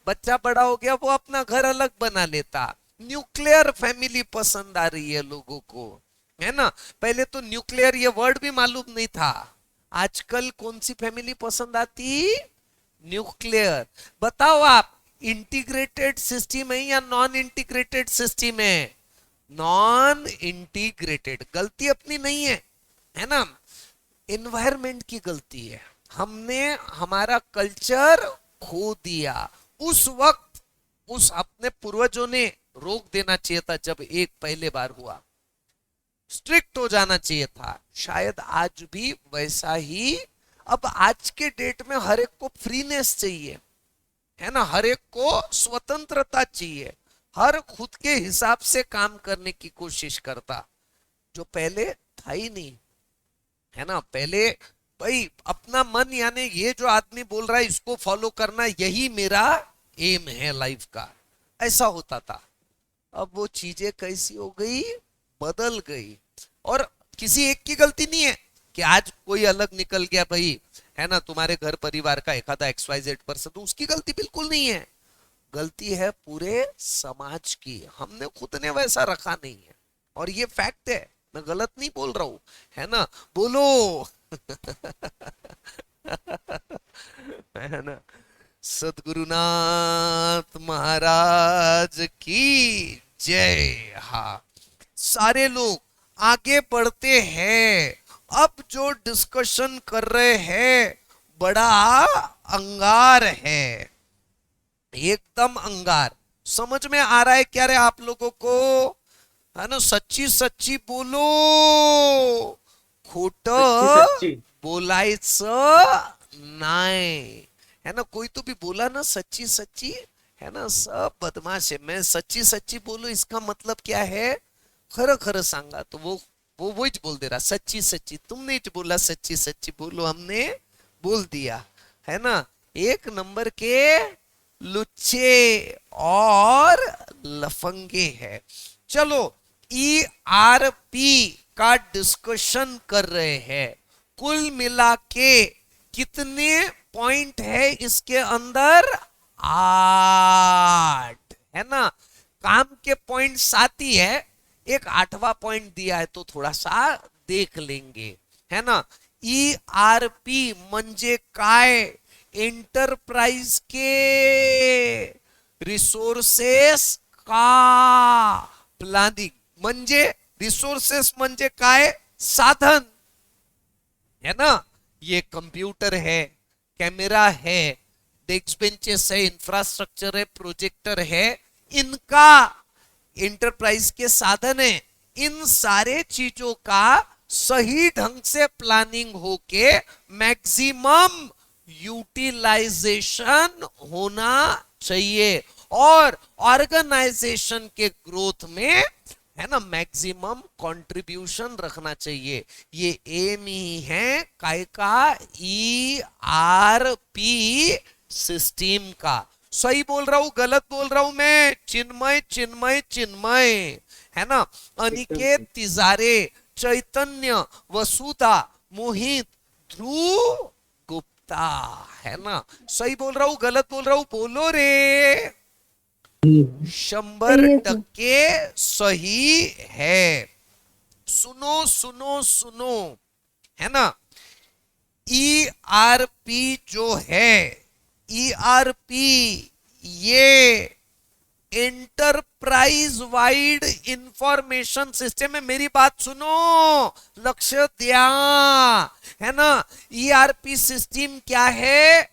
बच्चा बड़ा हो गया वो अपना घर अलग बना लेता। न्यूक्लियर फैमिली पसंद आ रही है लोगों को, है ना। पहले तो न्यूक्लियर ये वर्ड भी मालूम नहीं था। आजकल कौन सी फैमिली पसंद आती, न्यूक्लियर। बताओ आप, इंटीग्रेटेड सिस्टम है या नॉन इंटीग्रेटेड सिस्टम है, नॉन इंटीग्रेटेड। गलती अपनी नहीं है ना, एनवायरमेंट की गलती है। हमने हमारा कल्चर खो दिया। उस वक्त उस अपने पूर्वजों ने रोक देना चाहिए था जब एक पहले बार हुआ, स्ट्रिक्ट हो जाना चाहिए था। शायद आज भी वैसा ही। अब आज के डेट में हर एक को फ्रीनेस चाहिए, है ना, हर एक को स्वतंत्रता चाहिए, हर खुद के हिसाब से काम करने की कोशिश करता, जो पहले था ही नहीं, है ना। पहले भाई अपना मन, यानी ये जो आदमी बोल रहा है इसको फॉलो करना, यही मेरा एम है लाइफ का, ऐसा होता था। अब वो चीजें कैसी हो गई, बदल गई। और किसी एक की गलती नहीं है कि आज कोई अलग निकल गया भाई, है ना, तुम्हारे घर परिवार का एखादा XYZ पर्सन, तो उसकी गलती बिल्कुल नहीं है। गलती है पूरे समाज की, हमने खुद ने वैसा रखा नहीं है, और ये फैक्ट है, मैं गलत नहीं बोल रहा हूं, है ना। बोलो है ना, सदगुरुनाथ महाराज की जय। हाँ, सारे लोग आगे बढ़ते हैं। अब जो डिस्कशन कर रहे हैं बड़ा अंगार है, एकदम अंगार। समझ में आ रहा है क्या रे आप लोगों को? है ना, सच्ची सच्ची बोलो, खोट
सच्ची सच्ची
बोलायचं नाही। है ना, कोई तो भी बोला ना सच्ची सच्ची, है ना, सब बदमाश है। मैं सच्ची सच्ची बोलू इसका मतलब क्या है? खरं खरं सांगा। तो वो वही बोल दे रहा सच्ची सच्ची। तुमने ही बोला सच्ची सच्ची बोलो, हमने बोल दिया। है ना, एक नंबर के लुच्चे और लफंगे है। चलो, ERP का डिस्कशन कर रहे हैं। कुल मिला के कितने पॉइंट है इसके अंदर? 8, है ना। काम के पॉइंट 7 ही है, एक 8वां पॉइंट दिया है तो थोड़ा सा देख लेंगे, है ना। ERP म्हणजे काय? एंटरप्राइज के रिसोर्सेस का प्लॅनिंग। म्हणजे रिसोर्सेस म्हणजे काय? साधन, है ना। ये कंप्यूटर है, कैमरा है, डेस्क बेंचेस है, इंफ्रास्ट्रक्चर है, प्रोजेक्टर है, इनका एंटरप्राइज के साधन है। इन सारे चीजों का सही ढंग से प्लानिंग होके मैक्सिमम यूटिलाइजेशन होना चाहिए और ऑर्गेनाइजेशन के ग्रोथ में, है ना, मैक्सिमम कंट्रीब्यूशन रखना चाहिए। ये एम ही है काय का? ERP सिस्टम का। सही बोल रहा हूं गलत बोल रहा हूं मैं? चिन्मय चिन्मय चिन्मय, है ना। अनिकेत तिजारे, चैतन्य, वसुधा, मोहित, ध्रुव गुप्ता, है ना। सही बोल रहा हूं गलत बोल रहा हूं? बोलो रे। 100% सही है। सुनो सुनो सुनो, है ना। ERP जो है, ERP ये एंटरप्राइज वाइड इंफॉर्मेशन सिस्टम है। मेरी बात सुनो, लक्ष्य दिया, है ना। ERP सिस्टम क्या है?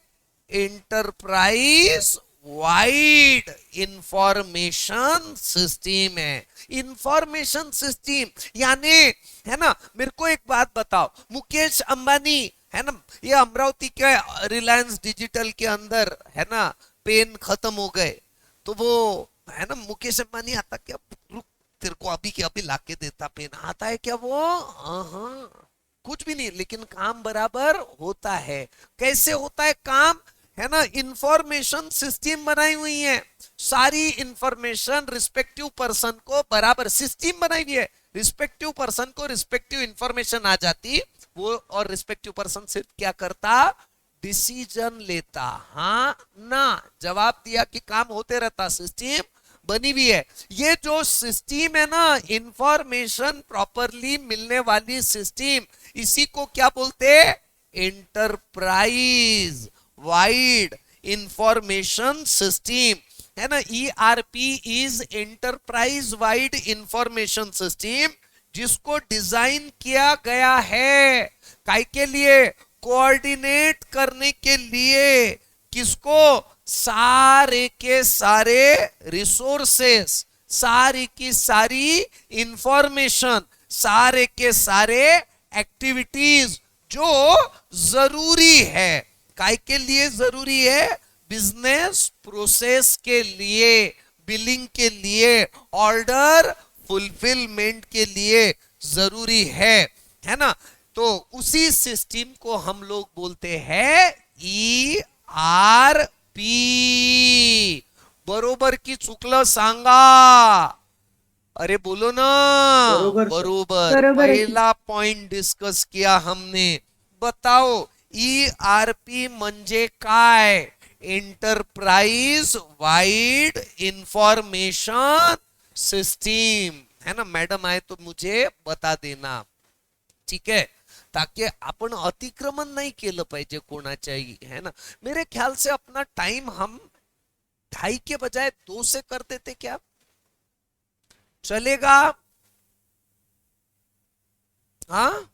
एंटरप्राइज वाइड इंफॉर्मेशन सिस्टम है। इंफॉर्मेशन सिस्टम यानी, है ना, मेरे को एक बात बताओ, मुकेश अंबानी, है ना, ये अमरावती के रिलायंस डिजिटल के अंदर, है ना, पेन खत्म हो गए तो वो, है ना, मुकेश अंबानी आता क्या? रुक, तेरे को अभी के अभी लाके देता पेन, आता है क्या वो? हाँ, कुछ भी नहीं, लेकिन काम बराबर होता है। कैसे होता है काम? है ना, इंफॉर्मेशन सिस्टम बनाई हुई है। सारी इंफॉर्मेशन रिस्पेक्टिव पर्सन को बराबर, सिस्टम बनाई हुई है, रिस्पेक्टिव पर्सन को रिस्पेक्टिव इंफॉर्मेशन आ जाती वो, और रिस्पेक्टिव पर्सन सिर्फ क्या करता? डिसीजन लेता। हाँ ना, जवाब दिया कि काम होते रहता, सिस्टम बनी हुई है। ये जो सिस्टम है ना, इंफॉर्मेशन प्रॉपरली मिलने वाली सिस्टम, इसी को क्या बोलते? एंटरप्राइज वाइड इंफॉर्मेशन सिस्टम, है ना। ERP is enterprise wide information system, जिसको डिजाइन किया गया है काय के लिए? कोऑर्डिनेट करने के लिए। किसको? सारे के सारे रिसोर्सेस, सारी की सारी इंफॉर्मेशन, सारे के सारे एक्टिविटीज जो जरूरी है। काय के लिए जरूरी है? बिजनेस प्रोसेस के लिए, बिलिंग के लिए, ऑर्डर फुलफिलमेंट के लिए जरूरी है ना। तो उसी सिस्टम को हम लोग बोलते हैं ERP। बरोबर की चुकलं सांगा? अरे बोलो ना।
बरोबर सर।
बरोबर।
बरोबर है।
पहला पॉइंट डिस्कस किया हमने। बताओ, ERP म्हणजे काय? एंटरप्राइज वाइड इंफॉर्मेशन सिस्टम, है ना। मैडम आए तो मुझे बता देना, ठीक है, ताकि अपन अतिक्रमण नहीं केलं पाहिजे कोणाच्याही, है ना। मेरे ख्याल से अपना टाइम हम 2:30 के बजाय 2 से कर देते क्या? चलेगा? हाँ,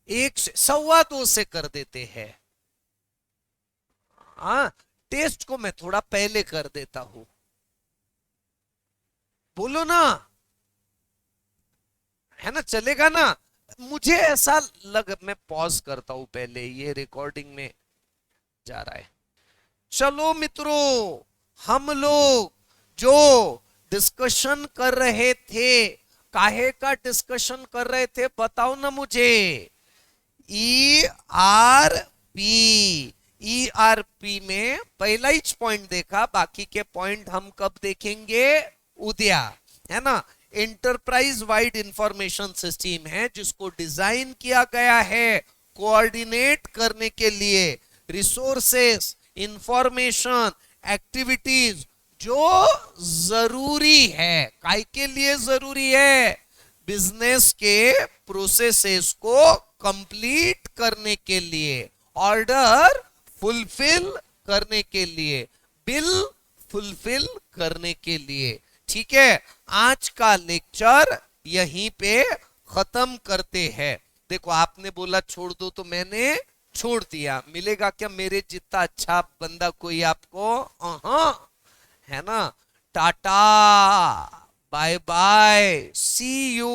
1 से 2.25 से कर देते हैं। हाँ, टेस्ट को मैं थोड़ा पहले कर देता हूं। बोलो ना, है ना, चलेगा ना? मुझे ऐसा लग, मैं पॉज करता हूं पहले, ये रिकॉर्डिंग में जा रहा है। चलो मित्रों, हम लोग जो डिस्कशन कर रहे थे, काहे का डिस्कशन कर रहे थे बताओ ना मुझे। ERP, ERP में पहला ही पॉइंट देखा, बाकी के पॉइंट हम कब देखेंगे? उद्या, है ना। एंटरप्राइज वाइड इंफॉर्मेशन सिस्टम है जिसको डिजाइन किया गया है कोऑर्डिनेट करने के लिए रिसोर्सेस, इंफॉर्मेशन, एक्टिविटीज जो जरूरी है। काय के लिए जरूरी है? बिजनेस के प्रोसेसेस को कंप्लीट करने के लिए, ऑर्डर फुलफिल करने के लिए, बिल फुलफिल करने के लिए। ठीक है, आज का लेक्चर यहीं पे खत्म करते हैं। देखो, आपने बोला छोड़ दो तो मैंने छोड़ दिया। मिलेगा क्या मेरे जितना अच्छा बंदा कोई आपको? है ना। Tata, bye bye, see you.